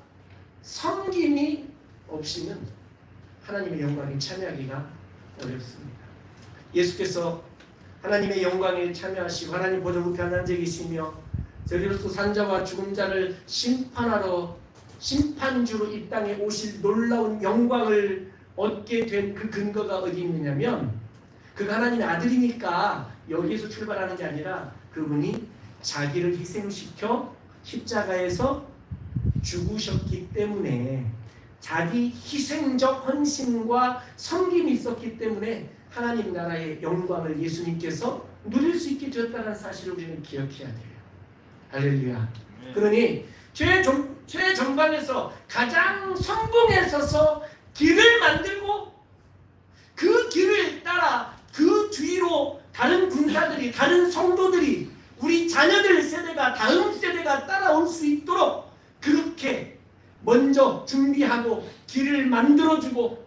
섬김이 없이는 하나님의 영광에 참여하기가 어렵습니다. 예수께서 하나님의 영광에 참여하시고 하나님 보좌 우편에 앉아 계시며 저리로서 산자와 죽은 자를 심판하러 심판주로 이 땅에 오실 놀라운 영광을 얻게 된 그 근거가 어디 있느냐면, 그가 하나님의 아들이니까 여기에서 출발하는 게 아니라 그분이 자기를 희생시켜 십자가에서 죽으셨기 때문에, 자기 희생적 헌신과 섬김이 있었기 때문에 하나님 나라의 영광을 예수님께서 누릴 수 있게 되었다는 사실을 우리는 기억해야 돼요. 할렐루야. 그러니 최전방에서 가장 선봉에 서서 길을 만들고 그 길을 따라 그 뒤로 다른 군사들이, 다른 성도들이, 우리 자녀들 세대가, 다음 세대가 따라올 수 있도록 그렇게 먼저 준비하고 길을 만들어주고,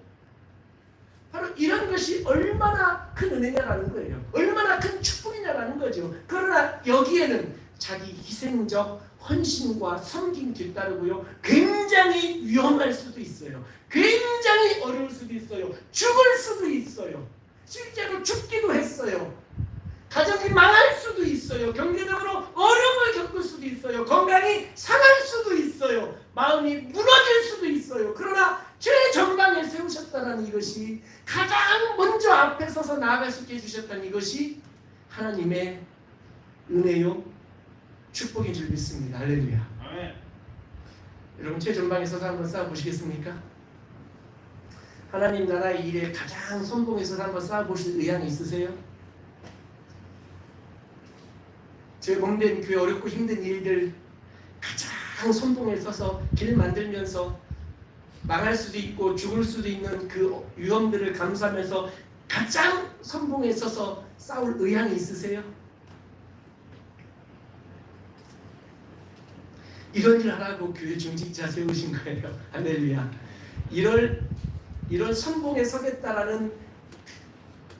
바로 이런 것이 얼마나 큰 은혜냐라는 거예요. 얼마나 큰 축복이냐라는 거죠. 그러나 여기에는 자기 희생적 헌신과 섬김이 뒤따르고요, 굉장히 위험할 수도 있어요. 굉장히 어려울 수도 있어요. 죽을 수도 있어요. 실제로 죽기도 했어요. 가정이 망할 수도 있어요. 경제적으로 어려움을 겪을 수도 있어요. 건강이 상할 수도 있어요. 마음이 무너질 수도 있어요. 그러나 최전방에 세우셨다는 이것이, 가장 먼저 앞에 서서 나아갈 수 있게 해주셨다는 이것이 하나님의 은혜요 축복인 줄 믿습니다. 할렐루야. 아멘. 여러분 최전방에 서서 한번 싸워보시겠습니까? 하나님 나라의 일에 가장 선봉에 서서 한번 싸워보실 의향이 있으세요? 제 몸된 교회 어렵고 힘든 일들 가장 선봉에 서서 길 만들면서 망할 수도 있고 죽을 수도 있는 그 위험들을 감수하면서 가장 선봉에 서서 싸울 의향이 있으세요? 이런 일 하라고 교회 중직자 세우신 거예요. 할렐루야. 이런 선봉에 서겠다라는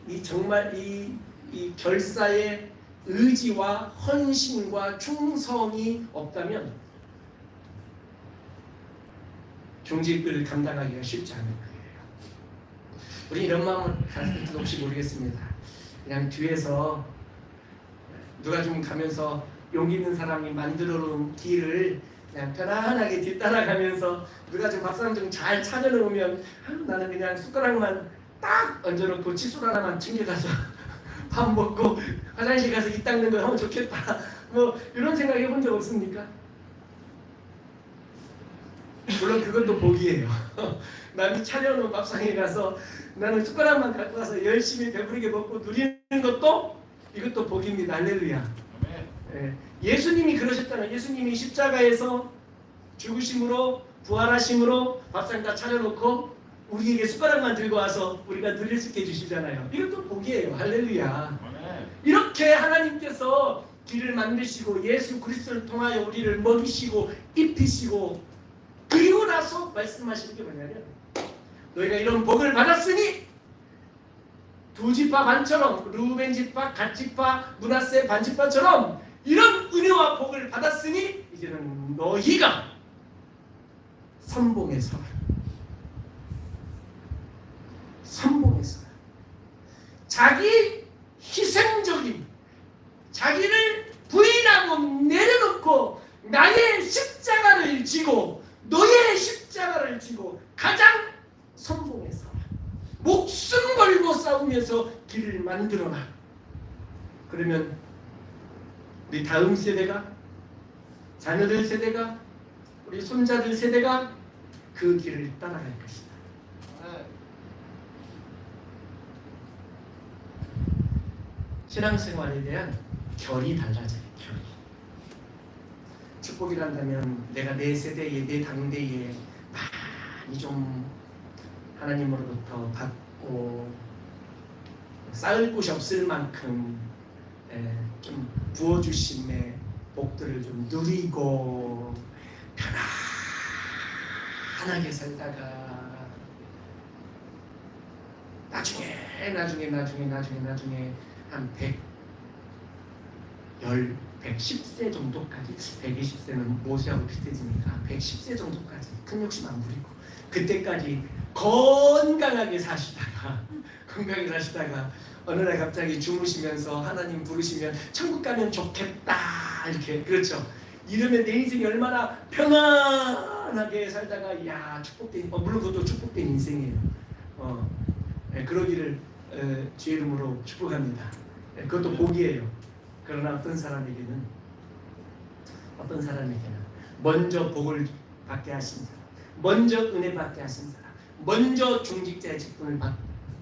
이 정말 이 결사의 의지와 헌신과 충성이 없다면 중직을 감당하기가 쉽지 않을 거예요. 우리 이런 마음을 가질지 혹시 모르겠습니다. 그냥 뒤에서 누가 좀 가면서 용기 있는 사람이 만들어 놓은 길을 그냥 편안하게 뒤따라가면서 누가 좀 밥상 좀 잘 차려놓으면 나는 그냥 숟가락만 딱 얹어놓고 칫솔 하나만 챙겨가서 밥 먹고 화장실 가서 입 닦는 거 하면 좋겠다. 뭐 이런 생각 해본 적 없습니까? 물론 그것도 복이에요. 남이 차려놓은 밥상에 가서 나는 숟가락만 갖고 가서 열심히 배부르게 먹고 누리는 것도 이것도 복입니다. 할렐루야. 예수님이 그러셨잖아요. 예수님이 십자가에서 죽으심으로 부활하심으로 밥상 다 차려놓고 우리에게 숟가락만 들고 와서 우리가 누릴 수 있게 해주시잖아요. 이것도 복이에요. 할렐루야. 이렇게 하나님께서 길을 만드시고 예수 그리스도를 통하여 우리를 먹이시고 입히시고 그리고 나서 말씀하시는 게 뭐냐면 너희가 이런 복을 받았으니 두 지파 반처럼 르우벤 지파, 갓 지파, 므낫세 반 지파처럼 이런 은혜와 복을 받았으니 이제는 너희가 선봉에 서라. 선봉에 서라. 자기 희생적인 자기를 부인하고 내려놓고 나의 십자가를 지고 너의 십자가를 지고 가장 선봉에 서라. 목숨 걸고 싸우면서 길을 만들어라. 그러면 우리 다음 세대가 자녀들 세대가 우리 손자들 세대가 그 길을 따라갈 것이다. 신앙생활에 대한 결이 달라져요. 결이. 축복이란다면 내가 내 세대에 내 당대에 많이 좀 하나님으로부터 받고 쌓을 곳이 없을 만큼 좀 부어주심의 복들을 좀 누리고 편안하게 살다가 나중에 한 110세 정도까지 120세는 모세하고 비슷해지니까 110세 정도까지 큰 욕심 안 부리고 그때까지 건강하게 사시다가 어느 날 갑자기 주무시면서 하나님 부르시면 천국 가면 좋겠다 이렇게 그렇죠. 이러면 내 인생이 얼마나 평안하게 살다가 야 축복된 물론 그것도 축복된 인생이에요. 그러기를 주의 이름으로 축복합니다. 그것도 복이에요. 그러나 어떤 사람에게는 먼저 복을 받게 하신 사람, 먼저 은혜 받게 하신 사람, 먼저 중직자의 직분을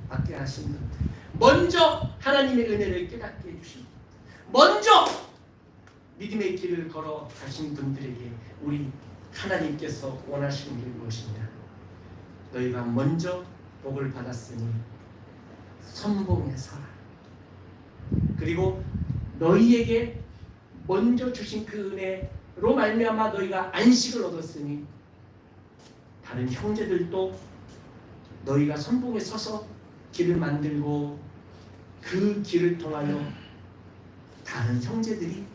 받게 하신 분들, 먼저 하나님의 은혜를 깨닫게 해주신 분들, 먼저 믿음의 길을 걸어 가신 분들에게 우리 하나님께서 원하시는 게 무엇이냐? 너희가 먼저 복을 받았으니 선봉에 서라. 그리고 너희에게 먼저 주신 그 은혜로 말미암아 너희가 안식을 얻었으니 다른 형제들도 너희가 선봉에 서서 길을 만들고 그 길을 통하여 다른 형제들이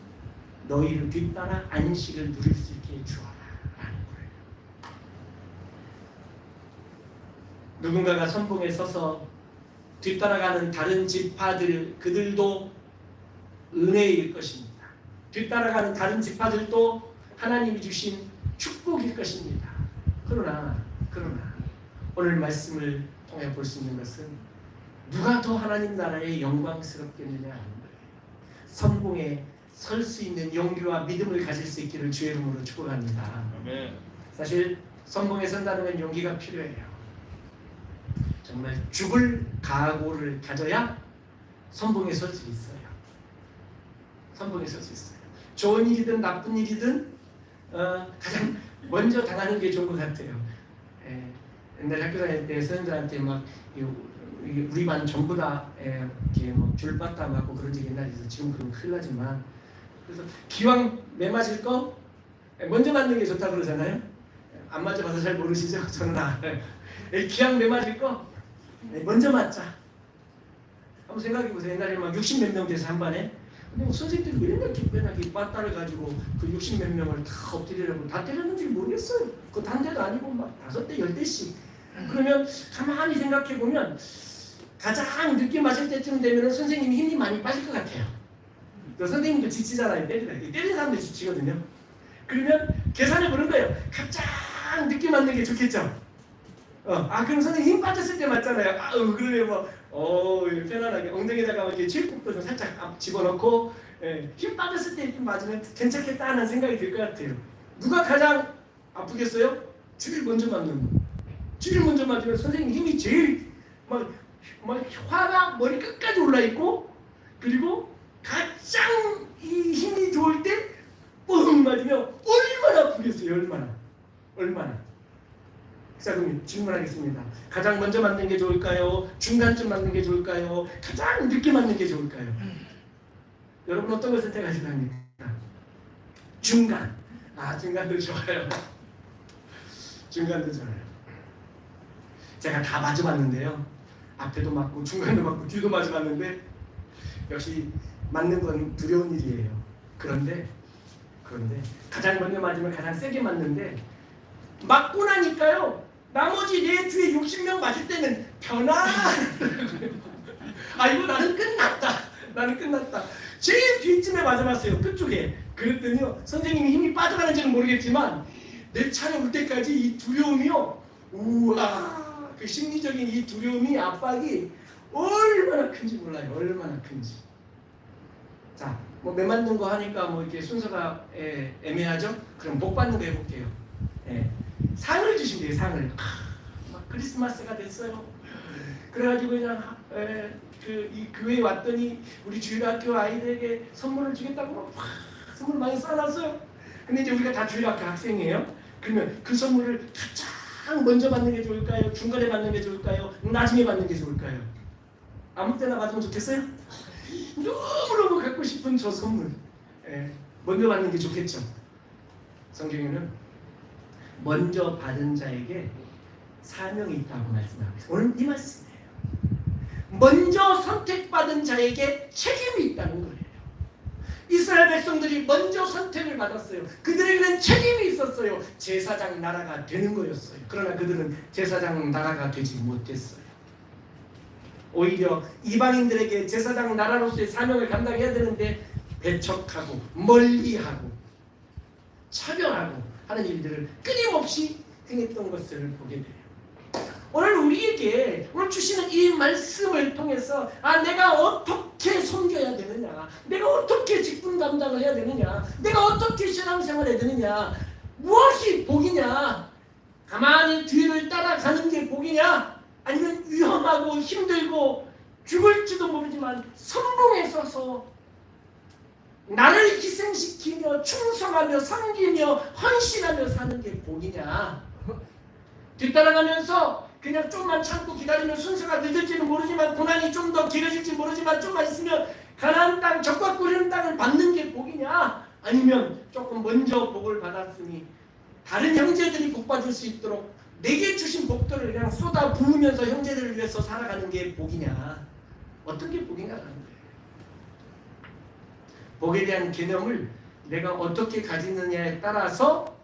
너희를 뒤따라 안식을 누릴 수 있게 주어라 라는 거예요. 누군가가 선봉에 서서 뒤따라가는 다른 지파들 그들도 은혜일 것입니다. 뒤따라가는 다른 지파들도 하나님이 주신 축복일 것입니다. 그러나 오늘 말씀을 통해 볼 수 있는 것은 누가 더 하나님 나라에 영광스럽겠느냐 하는 거예요. 선봉에 설 수 있는 용기와 믿음을 가질 수 있기를 주의 이름으로 축복합니다. 사실 선봉에 선다는 건 용기가 필요해요. 정말 죽을 각오를 가져야 선봉에 설 수 있어요. 선봉에 설 수 있어요. 좋은 일이든 나쁜 일이든 가장 먼저 당하는 게 좋은 것 같아요. 옛날 학교 다닐 때 선생님들한테 막 우리 반 전부 다 이렇게 뭐 줄바따 맞고 그런 적 옛날에 있어서 지금 그러면 큰일 나지만 그래서 기왕 매 맞을 거 먼저 맞는 게 좋다 그러잖아요. 안 맞아봐서 잘 모르시죠? 저는 기왕 매 맞을 거 먼저 맞자. 한번 생각해 보세요. 옛날에 막 60몇 명 돼서 한 반에 근데 선생님들이 왜 이렇게 빼나게 빠따를 가지고 그 60몇 명을 다 엎드리라고 다 때렸는지 모르겠어요. 그거 단 대도 아니고 막 5대 10대씩. 그러면 가만히 생각해 보면 가장 늦게 맞을 때쯤 되면 선생님이 힘이 많이 빠질 것 같아요. 선생님도 지치잖아요. 때리는 사람도 지치거든요. 그러면 계산해 보는 거예요. 가장 늦게 맞는 게 좋겠죠. 그럼 선생님 힘 빠졌을 때 맞잖아요. 그러면 편안하게 엉덩이에다가 이렇게 칠국도 좀 살짝 앞 집어넣고 힘 빠졌을 때 좀 맞으면 괜찮겠다 하는 생각이 들 것 같아요. 누가 가장 아프겠어요? 주일 먼저 맞는 거. 주일 먼저 맞으면 선생님 힘이 제일 막 화가 머리 끝까지 올라 있고, 그리고 가장 이 힘이 좋을 때 뻥 맞으면 얼마나 아프겠어요. 얼마나. 자, 그럼 질문하겠습니다. 가장 먼저 맞는 게 좋을까요? 중간쯤 맞는 게 좋을까요? 가장 늦게 맞는 게 좋을까요? 여러분 어떤 걸 선택하시려 합니까? 중간. 중간도 좋아요. 중간도 좋아요. 제가 다 맞아봤는데요. 앞에도 맞고 중간도 맞고 뒤도 맞아봤는데 역시 맞는 건 두려운 일이에요. 그런데 가장 먼저 맞으면 가장 세게 맞는데 맞고 나니까요. 나머지 내 뒤에 60명 맞을 때는 이거 나는 끝났다. 제일 뒤쯤에 맞아봤어요. 끝쪽에. 그랬더니요. 선생님이 힘이 빠져가는지는 모르겠지만 내 차례 올 때까지 이 두려움이요. 우와. 그 심리적인 이 두려움이 압박이 얼마나 큰지 몰라요. 얼마나 큰지. 자, 매 맞는 거 하니까 이렇게 순서가 애매하죠? 그럼 복 받는 거 해볼게요. 상을 주신대요. 상을. 막 크리스마스가 됐어요. 그래가지고 그냥 이 교회에 왔더니 우리 주일학교 아이들에게 선물을 주겠다고 막 선물 많이 쌓아놨어요. 근데 이제 우리가 다 주일학교 학생이에요. 그러면 그 선물을 가장 먼저 받는 게 좋을까요? 중간에 받는 게 좋을까요? 나중에 받는 게 좋을까요? 아무 때나 받으면 좋겠어요? 너무너무 갖고 싶은 저 선물. 먼저 받는 게 좋겠죠. 성경에는 먼저 받은 자에게 사명이 있다고 말씀하고 있어요. 오늘 이 말씀이에요. 먼저 선택받은 자에게 책임이 있다는 거예요. 이스라엘 백성들이 먼저 선택을 받았어요. 그들에게는 책임이 있었어요. 제사장 나라가 되는 거였어요. 그러나 그들은 제사장 나라가 되지 못했어요. 오히려 이방인들에게 제사장 나라로서의 사명을 감당해야 되는데 배척하고 멀리하고 차별하고 하는 일들을 끊임없이 행했던 것을 보게 돼요. 오늘 우리에게 오늘 주시는 이 말씀을 통해서 내가 어떻게 섬겨야 되느냐, 내가 어떻게 직분 감당을 해야 되느냐, 내가 어떻게 신앙생활을 해야 되느냐, 무엇이 복이냐, 가만히 뒤를 따라가는 게 복이냐, 아니면 위험하고 힘들고 죽을지도 모르지만 선봉에 서서 나를 희생시키며 충성하며 섬기며 헌신하며 사는 게 복이냐, 뒤따라가면서 그냥 좀만 참고 기다리면 순서가 늦을지는 모르지만 고난이 좀 더 길어질지 모르지만 좀만 있으면 가나안 땅 적과 꿀리는 땅을 받는 게 복이냐, 아니면 조금 먼저 복을 받았으니 다른 형제들이 복 받을 수 있도록 내게 주신 복들을 그냥 쏟아 부으면서 형제들을 위해서 살아가는 게 복이냐, 어떤 게 복인가라는 거예요. 복에 대한 개념을 내가 어떻게 가지느냐에 따라서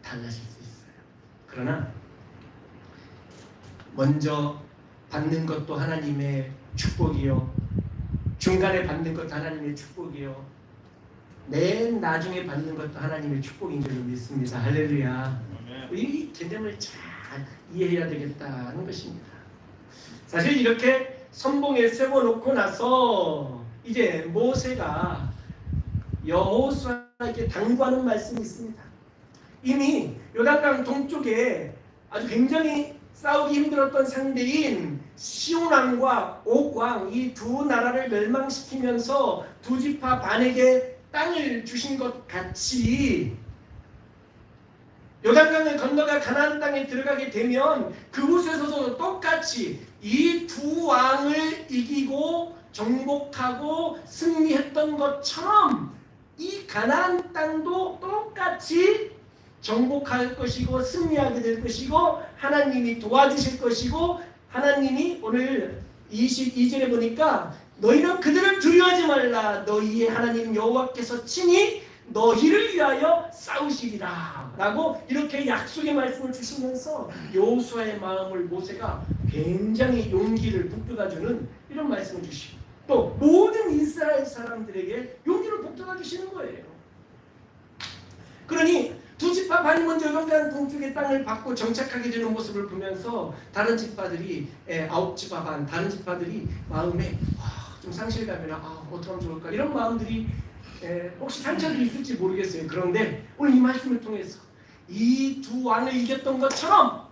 달라질 수 있어요. 그러나 먼저 받는 것도 하나님의 축복이요, 중간에 받는 것도 하나님의 축복이요, 맨 나중에 받는 것도 하나님의 축복인 줄 믿습니다. 할렐루야. 이 개념을 잘 이해해야 되겠다는 것입니다. 사실 이렇게 선봉에 세워놓고 나서 이제 모세가 여호수아에게 당부하는 말씀이 있습니다. 이미 요단강 동쪽에 아주 굉장히 싸우기 힘들었던 상대인 시온왕과 옥왕, 이 두 나라를 멸망시키면서 두 지파 반에게 땅을 주신 것 같이 요단강을 건너가 가나안 땅에 들어가게 되면 그곳에서도 똑같이 이 두 왕을 이기고 정복하고 승리했던 것처럼 이 가나안 땅도 똑같이 정복할 것이고 승리하게 될 것이고 하나님이 도와주실 것이고, 하나님이 오늘 22절에 보니까 너희는 그들을 두려워하지 말라. 너희의 하나님 여호와께서 친히 너희를 위하여 싸우시리라 라고 이렇게 약속의 말씀을 주시면서 여호수아의 마음을 모세가 굉장히 용기를 북돋아주는 이런 말씀을 주시고 또 모든 이스라엘 사람들에게 용기를 북돋아 주시는 거예요. 그러니 두 지파 반이 먼저 요단강 동쪽의 땅을 받고 정착하게 되는 모습을 보면서 다른 지파들이 9지파 반 다른 지파들이 마음에 좀 상실감이나 어떻게 하면 좋을까 이런 마음들이 혹시 상처들이 있을지 모르겠어요. 그런데 오늘 이 말씀을 통해서 이 두 왕을 이겼던 것처럼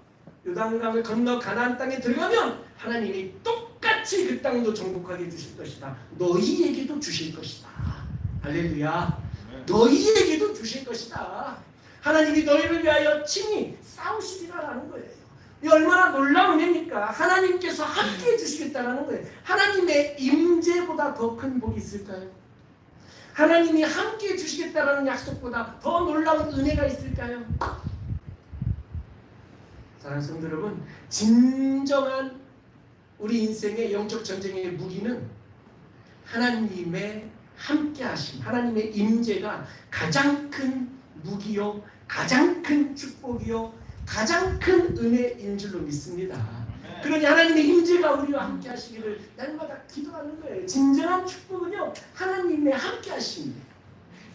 요단강을 건너 가나안 땅에 들어가면 하나님이 똑같이 그 땅도 정복하게 주실 것이다. 너희에게도 주실 것이다. 할렐루야. 너희에게도 주실 것이다. 하나님이 너희를 위하여 친히 싸우시리라라는 거예요. 이 얼마나 놀라운 의미입니까? 하나님께서 함께 해주시겠다라는 거예요. 하나님의 임재보다 더 큰 복이 있을까요? 하나님이 함께 해주시겠다라는 약속보다 더 놀라운 은혜가 있을까요? 사랑하는 성도 여러분, 진정한 우리 인생의 영적 전쟁의 무기는 하나님의 함께하심, 하나님의 임재가 가장 큰 무기요, 가장 큰 축복이요, 가장 큰 은혜인 줄로 믿습니다. 그러니 하나님의 임재가 우리와 함께 하시기를 날마다 기도하는 거예요. 진정한 축복은요, 하나님의 함께 하심이에요.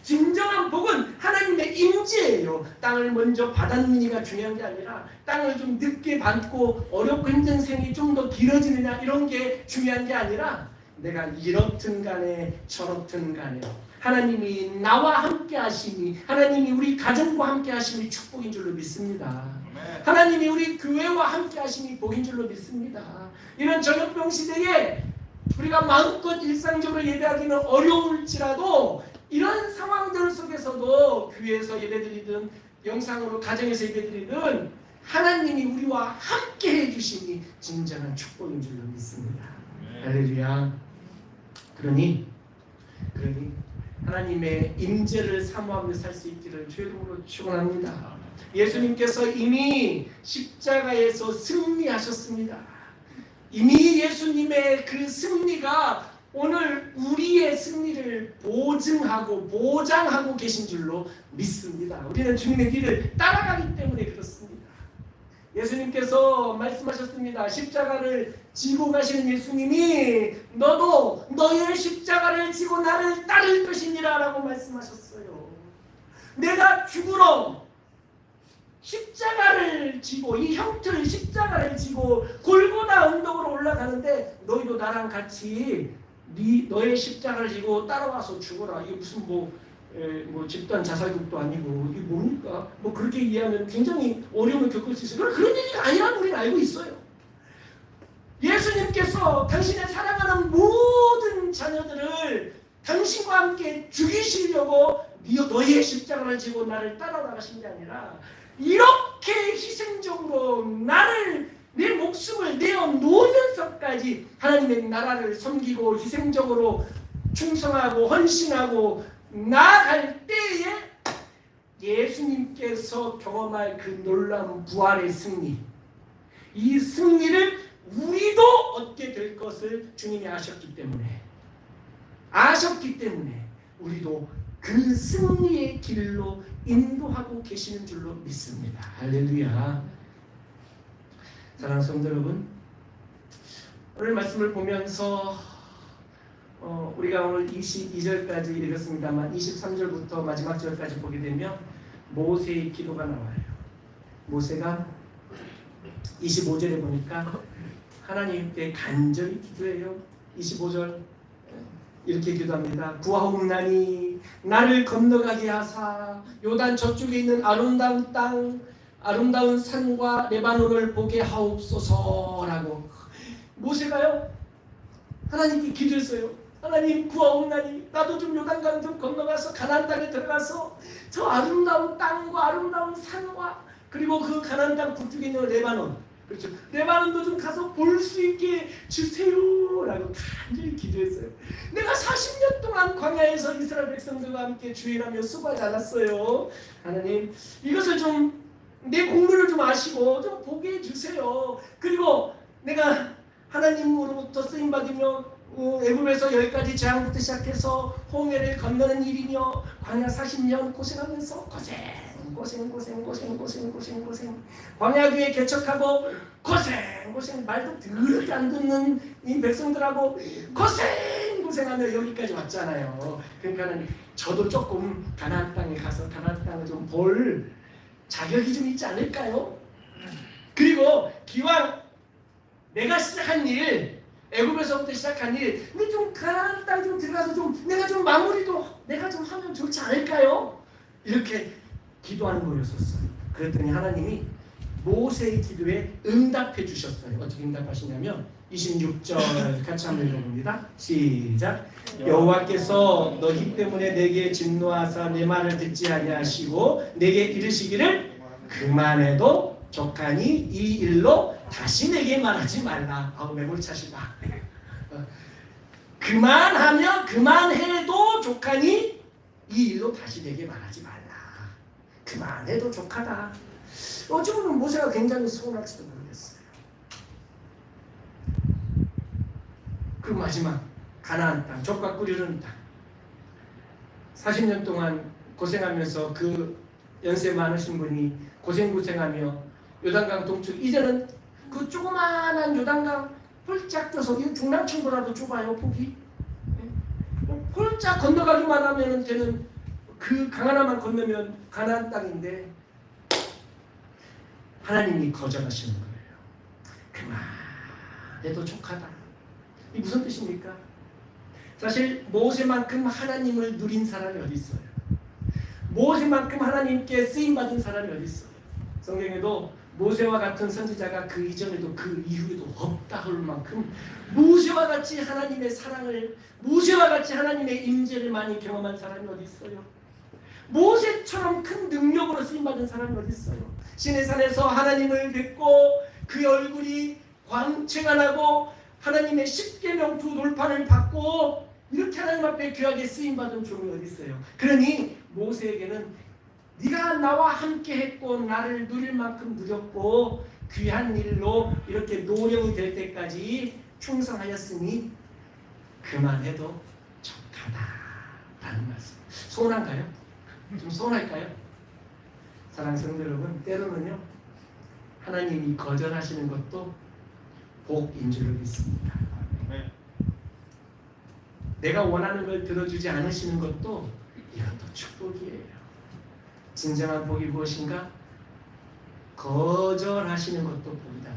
진정한 복은 하나님의 임재예요. 땅을 먼저 받았느니가 중요한 게 아니라 땅을 좀 늦게 받고 어렵고 힘든 생이 좀 더 길어지느냐 이런 게 중요한 게 아니라 내가 이렇든 간에 저렇든 간에 하나님이 나와 함께 하심이, 하나님이 우리 가정과 함께 하심이 축복인 줄로 믿습니다. 하나님이 우리 교회와 함께 하심이 복인 줄로 믿습니다. 이런 전염병 시대에 우리가 마음껏 일상적으로 예배하기는 어려울지라도 이런 상황들 속에서도 교회에서 예배드리든 영상으로 가정에서 예배드리든 하나님이 우리와 함께 해주시니 진정한 축복인 줄로 믿습니다. 할렐루야. 그러니 하나님의 임재를 사모하며 살 수 있기를 주의 이름으로 축원합니다. 예수님께서 이미 십자가에서 승리하셨습니다. 이미 예수님의 그 승리가 오늘 우리의 승리를 보장하고 계신 줄로 믿습니다. 우리는 주님의 길을 따라가기 때문에 그렇습니다. 예수님께서 말씀하셨습니다. 십자가를 지고 가시는 예수님이 너도 너의 십자가를 지고 나를 따를 것이니라 라고 말씀하셨어요. 내가 죽으러 십자가를 지고 이 형틀 십자가를 지고 골고다 언덕으로 올라가는데 너희도 나랑 같이 너의 십자가를 지고 따라와서 죽어라. 이게 무슨 뭐 집단 자살극도 아니고 이게 뭡니까? 뭐 그렇게 이해하면 굉장히 어려움을 겪을 수 있어요. 그런 얘기가 아니라는 우리는 알고 있어요. 예수님께서 당신의 사랑하는 모든 자녀들을 당신과 함께 죽이시려고 너희의 십자가를 지고 나를 따라나가신 게 아니라 이렇게 희생적으로 내 목숨을 내어놓으면서까지 하나님의 나라를 섬기고 희생적으로 충성하고 헌신하고 나아갈 때에 예수님께서 경험할 그 놀라운 부활의 승리, 이 승리를 우리도 얻게 될 것을 주님이 아셨기 때문에 우리도 그 승리의 길로 인도하고 계시는 줄로 믿습니다. 할렐루야. 사랑하는 성도 여러분, 오늘 말씀을 보면서 우리가 오늘 22절까지 읽었습니다만 23절부터 마지막 절까지 보게 되면 모세의 기도가 나와요. 모세가 25절에 보니까 하나님께 간절히 기도해요. 25절 이렇게 기도합니다. 구하옵나니 나를 건너가게 하사 요단 저쪽에 있는 아름다운 땅, 아름다운 산과 레바논을 보게 하옵소서라고 모세가요 하나님께 기도했어요. 하나님 구하옵나니 나도 좀 요단강 좀 건너가서 가나안 땅에 들어가서 저 아름다운 땅과 아름다운 산과 그리고 그 가나안 땅 북쪽에 있는 레바논, 그렇죠, 레바논도 좀 가서 볼 수 있게 주세요라고 간절히 기도했어요. 내가 40년 동안 광야에서 이스라엘 백성들과 함께 주일하며 수고하지 않았어요. 하나님 이것을 좀 내 공로를 좀 아시고 좀 보게 해주세요. 그리고 내가 하나님으로부터 쓰임받으며 애굽에서 여기까지 재앙부터 시작해서 홍해를 건너는 일이며 광야 40년 고생하면서 고생 광야 위에 개척하고 고생 말도 더럽게 안 듣는 이 백성들하고 고생하며 여기까지 왔잖아요. 그러니까는 저도 조금 가나안 땅에 가서 가나안 땅을 좀 볼 자격이 좀 있지 않을까요? 그리고 기왕 내가 시작한 일, 애굽에서부터 시작한 일, 우리 좀 가나안 땅 좀 들어가서 좀 내가 좀 마무리도 내가 좀 하면 좋지 않을까요? 이렇게 기도하는 거였었어요. 그랬더니 하나님이 모세의 기도에 응답해 주셨어요. 어떻게 응답하시냐면 26절 같이 한번 읽어봅니다. 시작. 여호와께서 너희 때문에 내게 진노하사 내 말을 듣지 아니하시고 내게 이르시기를 그만해도 족하니 이 일로 다시 내게 말하지 말라. 아우 매몰차시다. 그만하며 그만해도 족하니 이 일로 다시 내게 말하지 말라. 그만해도 족하다. 어쩌면 모세가 굉장히 서운할지도 모르겠어요. 그 마지막 가나안 땅, 족과 꿀이 흐르는 땅 40년 동안 고생하면서 그 연세 많으신 분이 고생하며 요단강 동쪽, 이제는 그 조그마한 요단강 홀짝 떠서 이 중남층보다도 좁아요. 폭이 홀짝 건너가기만 하면 되는 그 강 하나만 건너면 가나안 땅인데 하나님이 거절하시는 거예요. 그만해도 족하다. 이 무슨 뜻입니까? 사실 모세만큼 하나님을 누린 사람이 어디 있어요? 모세만큼 하나님께 쓰임받은 사람이 어디 있어요? 성경에도 모세와 같은 선지자가 그 이전에도 그 이후에도 없다 할 만큼 모세와 같이 하나님의 사랑을, 모세와 같이 하나님의 임재를 많이 경험한 사람이 어디 있어요? 모세처럼 큰 능력으로 쓰임받은 사람이 어디 있어요? 시내산에서 하나님을 뵙고 그의 얼굴이 광채가 나고 하나님의 십계명 두 돌판을 받고 이렇게 하나님 앞에 귀하게 쓰임받은 종이 어디 있어요? 그러니 모세에게는 네가 나와 함께 했고 나를 누릴 만큼 누렸고 귀한 일로 이렇게 노령이 될 때까지 충성하였으니 그만해도 족하다라는 말씀. 서운한가요? 좀 서운할까요? 사랑하는 성도 여러분, 때로는요 하나님이 거절하시는 것도 복인 줄을 믿습니다. 내가 원하는 걸 들어주지 않으시는 것도 이것도 축복이에요. 진정한 복이 무엇인가? 거절하시는 것도 복이다.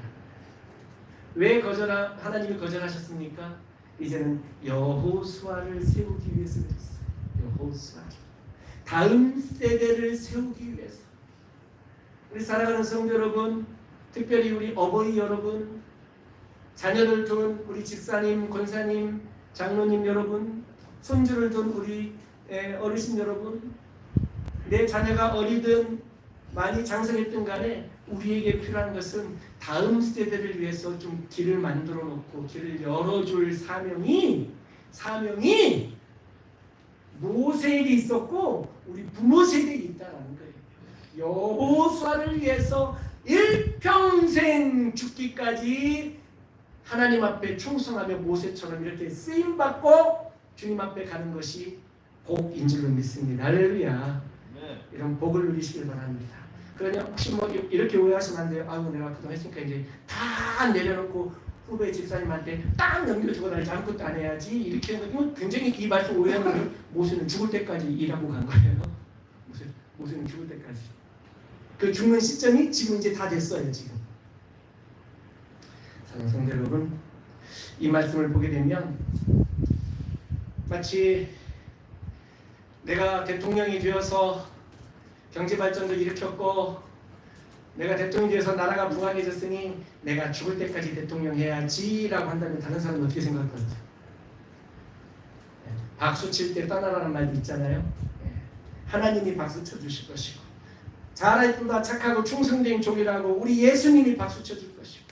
왜 하나님이 거절하셨습니까? 이제는 여호수아를 세우기 위해서 그랬어요. 여호수아를. 다음 세대를 세우기 위해서. 우리 사랑하는 성도 여러분, 특별히 우리 어버이 여러분, 자녀를 둔 우리 집사님, 권사님, 장로님 여러분, 손주를 둔 우리 어르신 여러분, 내 자녀가 어리든 많이 장성했든 간에 우리에게 필요한 것은 다음 세대를 위해서 좀 길을 만들어 놓고 길을 열어줄 사명이 모세에게 있었고 우리 부모 세대에 있다는 거예요. 여호수아를 위해서 일평생 죽기까지 하나님 앞에 충성하며 모세처럼 이렇게 쓰임받고 주님 앞에 가는 것이 복인 줄로 믿습니다. 할렐루야. 이런 복을 누리시길 바랍니다. 그러냐 혹시 뭐 이렇게 오해하시면 안 돼요. 아유 내가 그동안 했으니까 이제 다 내려놓고 후배 집사님한테 딱 넘겨주고 다니지 아무것도 안 해야지 이렇게 하면 굉장히 이 말씀 오해하는 거예요. 모세는 죽을 때까지 일하고 간 거예요. 모세는 죽을 때까지. 그 죽는 시점이 지금 이제 다 됐어요. 지금. 사랑하는 성도 여러분, 이 말씀을 보게 되면 마치 내가 대통령이 되어서 경제발전도 일으켰고 내가 대통령이 되어서 나라가 부강해졌으니 내가 죽을 때까지 대통령 해야지 라고 한다면 다른 사람은 어떻게 생각할 것 같아요? 박수 칠 때 떠나라는 말도 있잖아요. 하나님이 박수 쳐주실 것이고 잘했다 착하고 충성된 종이라고 우리 예수님이 박수 쳐줄 것이고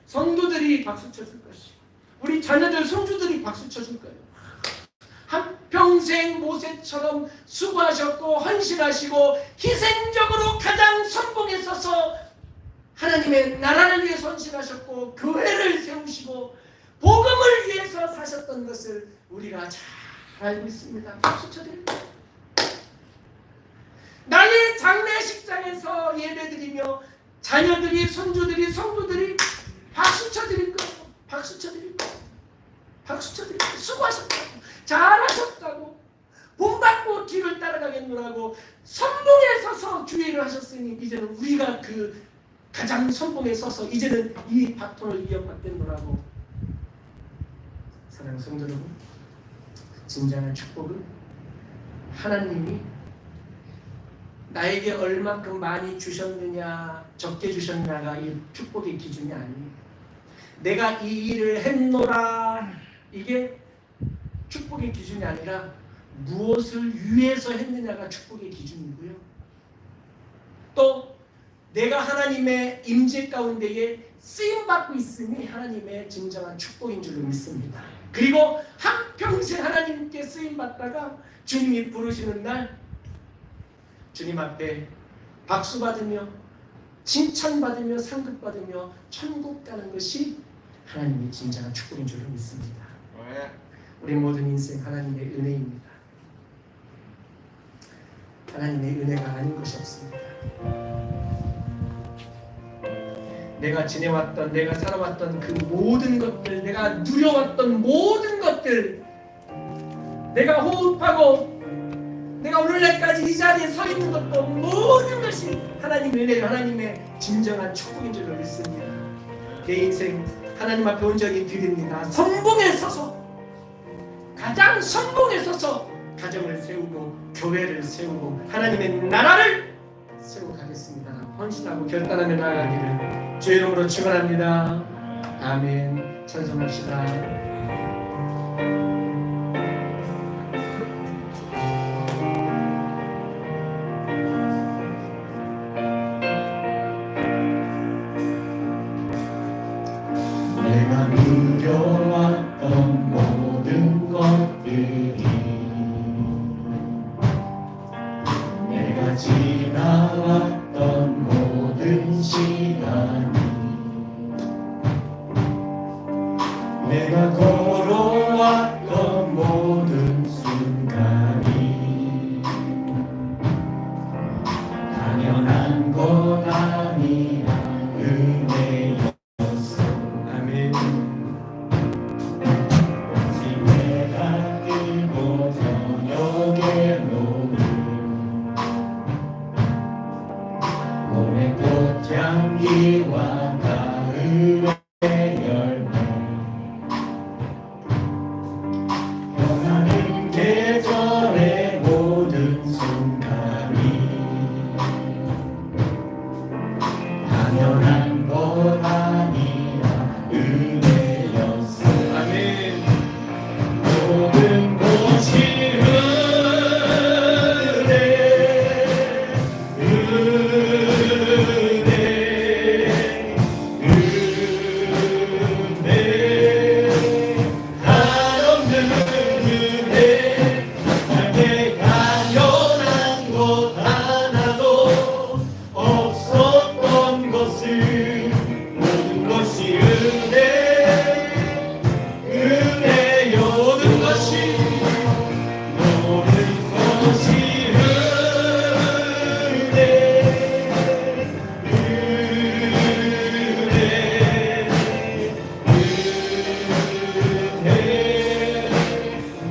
성도들이 박수 쳐줄 것이고 우리 자녀들 손주들이 박수 쳐줄 거예요. 한평생 모세처럼 수고하셨고 헌신하시고 희생적으로 가장 선봉에 서서 하나님의 나라를 위해 헌신하셨고 교회를 세우시고 복음을 위해서 사셨던 것을 우리가 잘 알고 있습니다. 박수 쳐드립니다. 나의 장례식장에서 예배드리며 자녀들이, 손주들이, 성도들이 박수 쳐드릴 거예요. 박수 쳐드릴 거예요. 박수 쳐드릴 거예요. 수고하셨다고, 잘하셨다고, 본받고 뒤를 따라가겠노라고 선봉에 서서 주의를 하셨으니 이제는 우리가 그 가장 선봉에 서서 이제는 이 바톤을 이어받겠노라고. 사랑하는 성도 여러분, 진정한 축복은 하나님이 나에게 얼만큼 많이 주셨느냐 적게 주셨느냐가 이 축복의 기준이 아닙니다. 내가 이 일을 했노라 이게 축복의 기준이 아니라 무엇을 위해서 했느냐가 축복의 기준이고요. 또 내가 하나님의 임재 가운데에 쓰임받고 있음이 하나님의 진정한 축복인 줄로 믿습니다. 그리고 한평생 하나님께 쓰임받다가 주님이 부르시는 날 주님 앞에 박수 받으며 칭찬받으며 상급받으며 천국 가는 것이 하나님의 진정한 축복인 줄로 믿습니다. 우리 모든 인생 하나님의 은혜입니다. 하나님의 은혜가 아닌 것이 없습니다. 내가 지내왔던, 내가 살아왔던 그 모든 것들, 내가 누려왔던 모든 것들, 내가 호흡하고 내가 오늘날까지 이 자리에 서 있는 것도 모든 것이 하나님의 은혜요, 하나님의 진정한 축복인 줄로 믿습니다. 내 인생 하나님 앞에 온전히 드립니다. 선봉에 서서, 가장 선봉에 서서 가정을 세우고 교회를 세우고 하나님의 나라를 세우고 가겠습니다. 헌신하고 결단하며 나아가기를 주의 이름으로 축원합니다. 아멘. 찬송합시다. 내가 누려왔던 모든 것들이 내가 지나왔던 모든 시간이 내가 걸어왔던 모든 순간이 당연한 것 아니라 은혜였어. 아멘. 오직 내가 들고 저녁에 놓은 몸의 꽃향기와 가을의 열매 변하는 계절의 모든 순간이 당연한 것 아니라 은혜였어. 아멘. 모든 것이 한없는 은혜, 내게 당연한 것 하나도 없었던 것을 모든 것이 은혜요. 모든 것이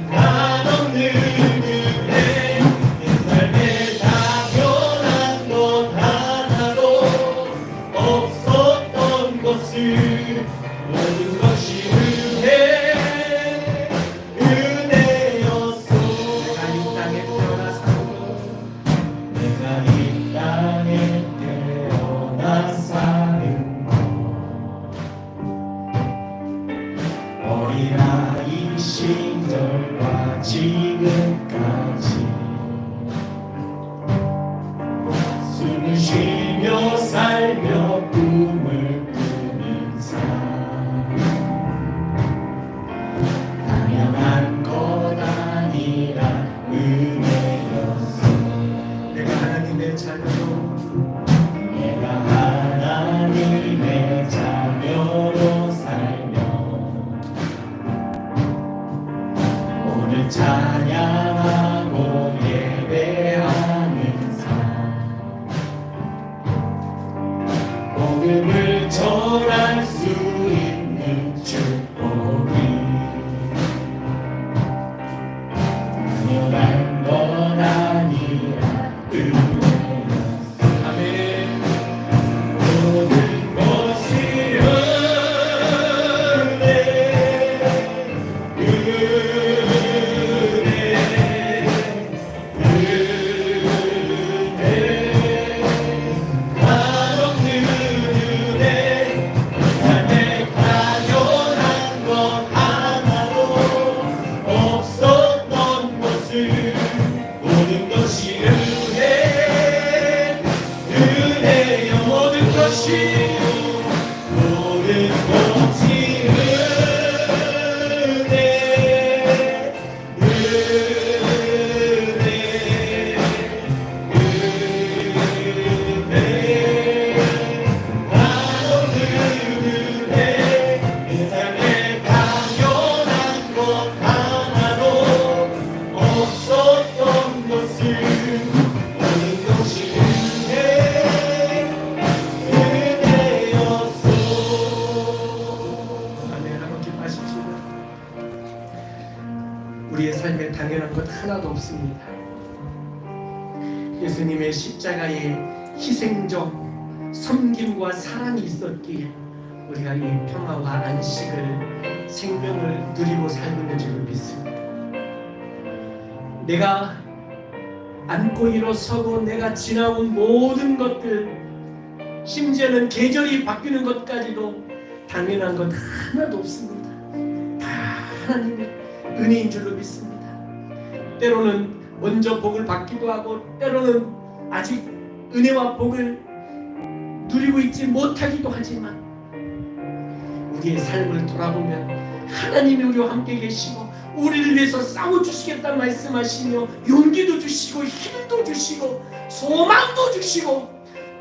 한없는 은혜, 내 삶에 당연한 것 하나도 없었던 것을 모든 것이 은혜였소. 내가 이 땅에 태어나 사는 것 어린아이 시절과 지금까지 숨을 쉬며 살며 꿈을 꾸는 삶 당연한 것 아니라 은혜였어. 내가 하나님의 자녀로 내가 하나님의 자녀로 살며 복음을 전할 수 있는 축복이 당연한 건 아니라 은혜였어. 아멘. 모든 것이 모든 것이 은혜, 은혜여. 모든 것이 은혜, 바로 그 은혜. 내 삶에 당연한 것 하나도 없었던 것을 모든 것이 은혜였어. 아멘. 한번 기뻐하십시오. 우리의 삶에 당연한 것 하나도 없습니다. 예수님의 십자가의 희생적 섬김과 사랑이 있었기에 우리가 이 평화와 안식을, 생명을 누리고 살고 있는 줄을 믿습니다. 내가 안고 일어서고 내가 지나온 모든 것들, 심지어는 계절이 바뀌는 것까지도 당연한 것 하나도 없습니다. 다 하나님의 은혜인 줄로 믿습니다. 때로는 먼저 복을 받기도 하고 때로는 아직 은혜와 복을 누리고 있지 못하기도 하지만 우리의 삶을 돌아보면 하나님이 우리와 함께 계시고 우리를 위해서 싸워주시겠다 말씀하시며 용기도 주시고 힘도 주시고 소망도 주시고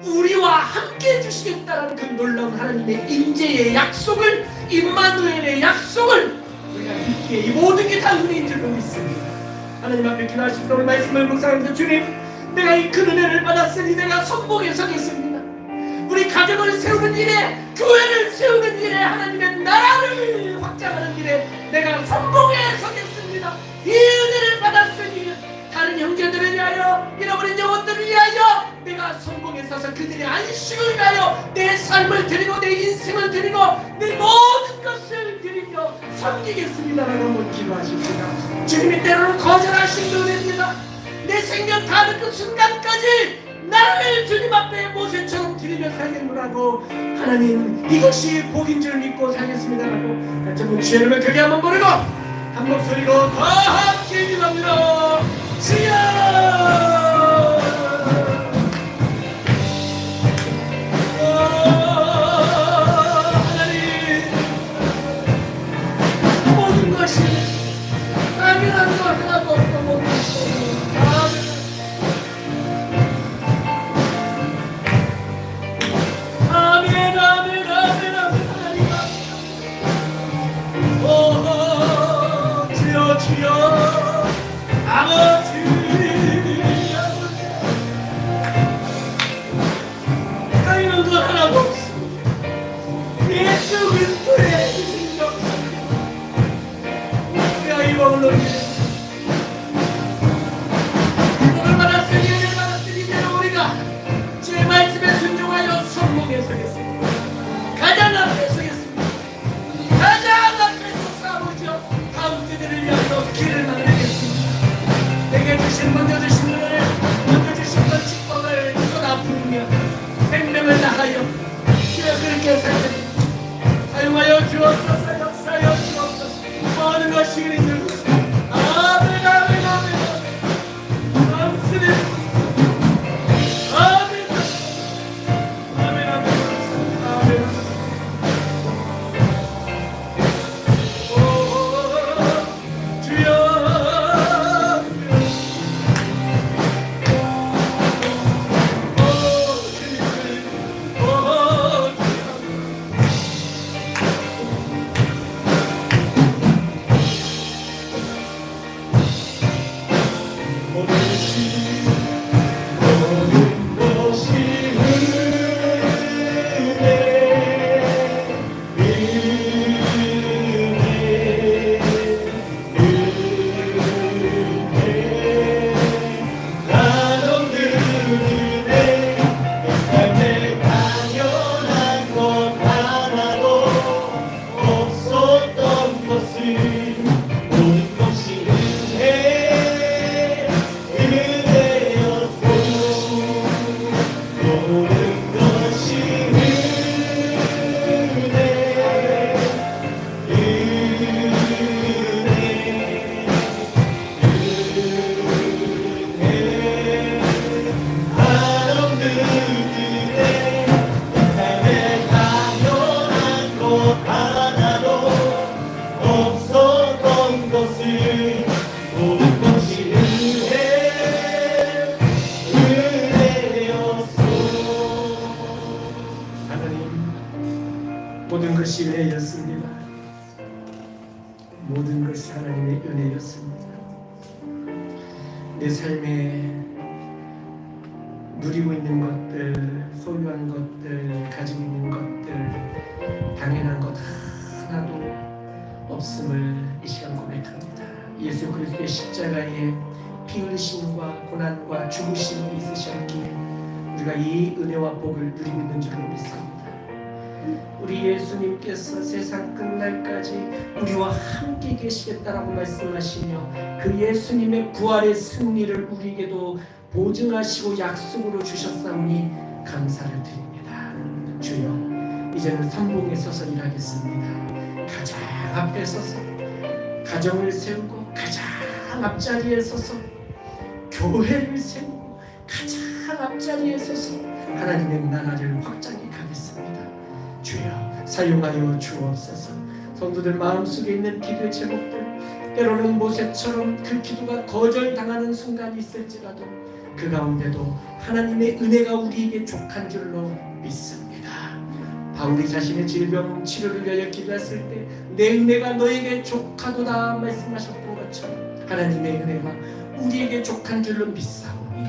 우리와 함께 해주시겠다는 그 놀라운 하나님의 인재의 약속을, 임마누엘의 약속을 우리가 믿기에 이 모든 게 다 은혜인 줄로 믿습니다. 하나님 앞에 기도하십시오. 오늘 말씀을 묵상하면서 주님, 내가 이 큰 은혜를 받았으니 내가 선봉에 서겠습니다. 우리 가정을 세우는 일에, 교회를 세우는 일에, 하나님의 나라를 확장하는 일에 내가 선봉에 서겠습니다. 이 은혜를 받았으니 다른 형제들을 위하여, 잃어버린 영혼들을 위하여 내가 선봉에 서서 그들의 안식을 위하여 내 삶을 드리고 내 인생을 드리고 내 모든 것을 드리며 섬기겠습니다라고 한번 기도하십시다. 주님이 때로는 거절하신 은혜입니다. 내 생명 다하는 그 순간까지 나를 주님 앞에 모세처럼 드리며 살겠노라고, 하나님 이것이 복인 줄 믿고 살겠습니다라고 같이 한번 주의 이름을 크게 한번 부르고 한 목소리로 더 함께 기도합니다. 주여! 당연한 것 하나도 없고 아멘 아멘 아멘 아멘 하나님 오 주여 주여 아버지 당연한 것 하나도 없습니다. 예수 그리스도의 희생적 우리가 이 몸을 말씀에 순종하여 선봉에 서겠습니다. 가장 앞에 서겠습니다. 가장 앞에서 싸우죠. 다음 때들을 위하여 길을 만들겠습니다. 내게 주신 먼저 주신 은혜를, 먼저 주신 것 축복을 쏟아 부으며 생명을 다하여 주여 그렇게 살겠습니다. 사용하여 주옵소서, 역사하여 주옵소서. 모든 것이 그리 주옵소서. 아멘 아멘 아멘 감사드립니다. 모든 것이 은혜였습니다. 모든 것이 하나님의 은혜였습니다. 내 삶에 누리고 있는 것들, 소유한 것들, 가지고 있는 것들, 당연한 것 하나도 없음을 이 시간 고백합니다. 예수 그리스도의 십자가에 피 흘리심과 고난과 죽으심이 있으셨기에 우리가 이 은혜와 복을 누리고 있는 줄로 믿습니다. 우리 예수님께서 세상 끝날까지 우리와 함께 계시겠다라고 말씀하시며 그 예수님의 부활의 승리를 우리에게도 보증하시고 약속으로 주셨사오니 감사를 드립니다. 주여, 이제는 선봉에 서서 일하겠습니다. 가장 앞에 서서 가정을 세우고 가장 앞자리에 서서 교회를 세우고 가장 앞자리에 서서 하나님의 나라를 확장해 가겠습니다. 주여, 사용하여 주옵소서. 성도들 마음속에 있는 기도의 제목들, 때로는 모세처럼 그 기도가 거절당하는 순간이 있을지라도 그 가운데도 하나님의 은혜가 우리에게 족한 줄로 믿습니다. 바울이 자신의 질병 치료를 위하여 기도했을 때 내 은혜가 너에게 족하도다 말씀하셨던 것처럼 하나님의 은혜가 우리에게 족한 줄로 믿사오니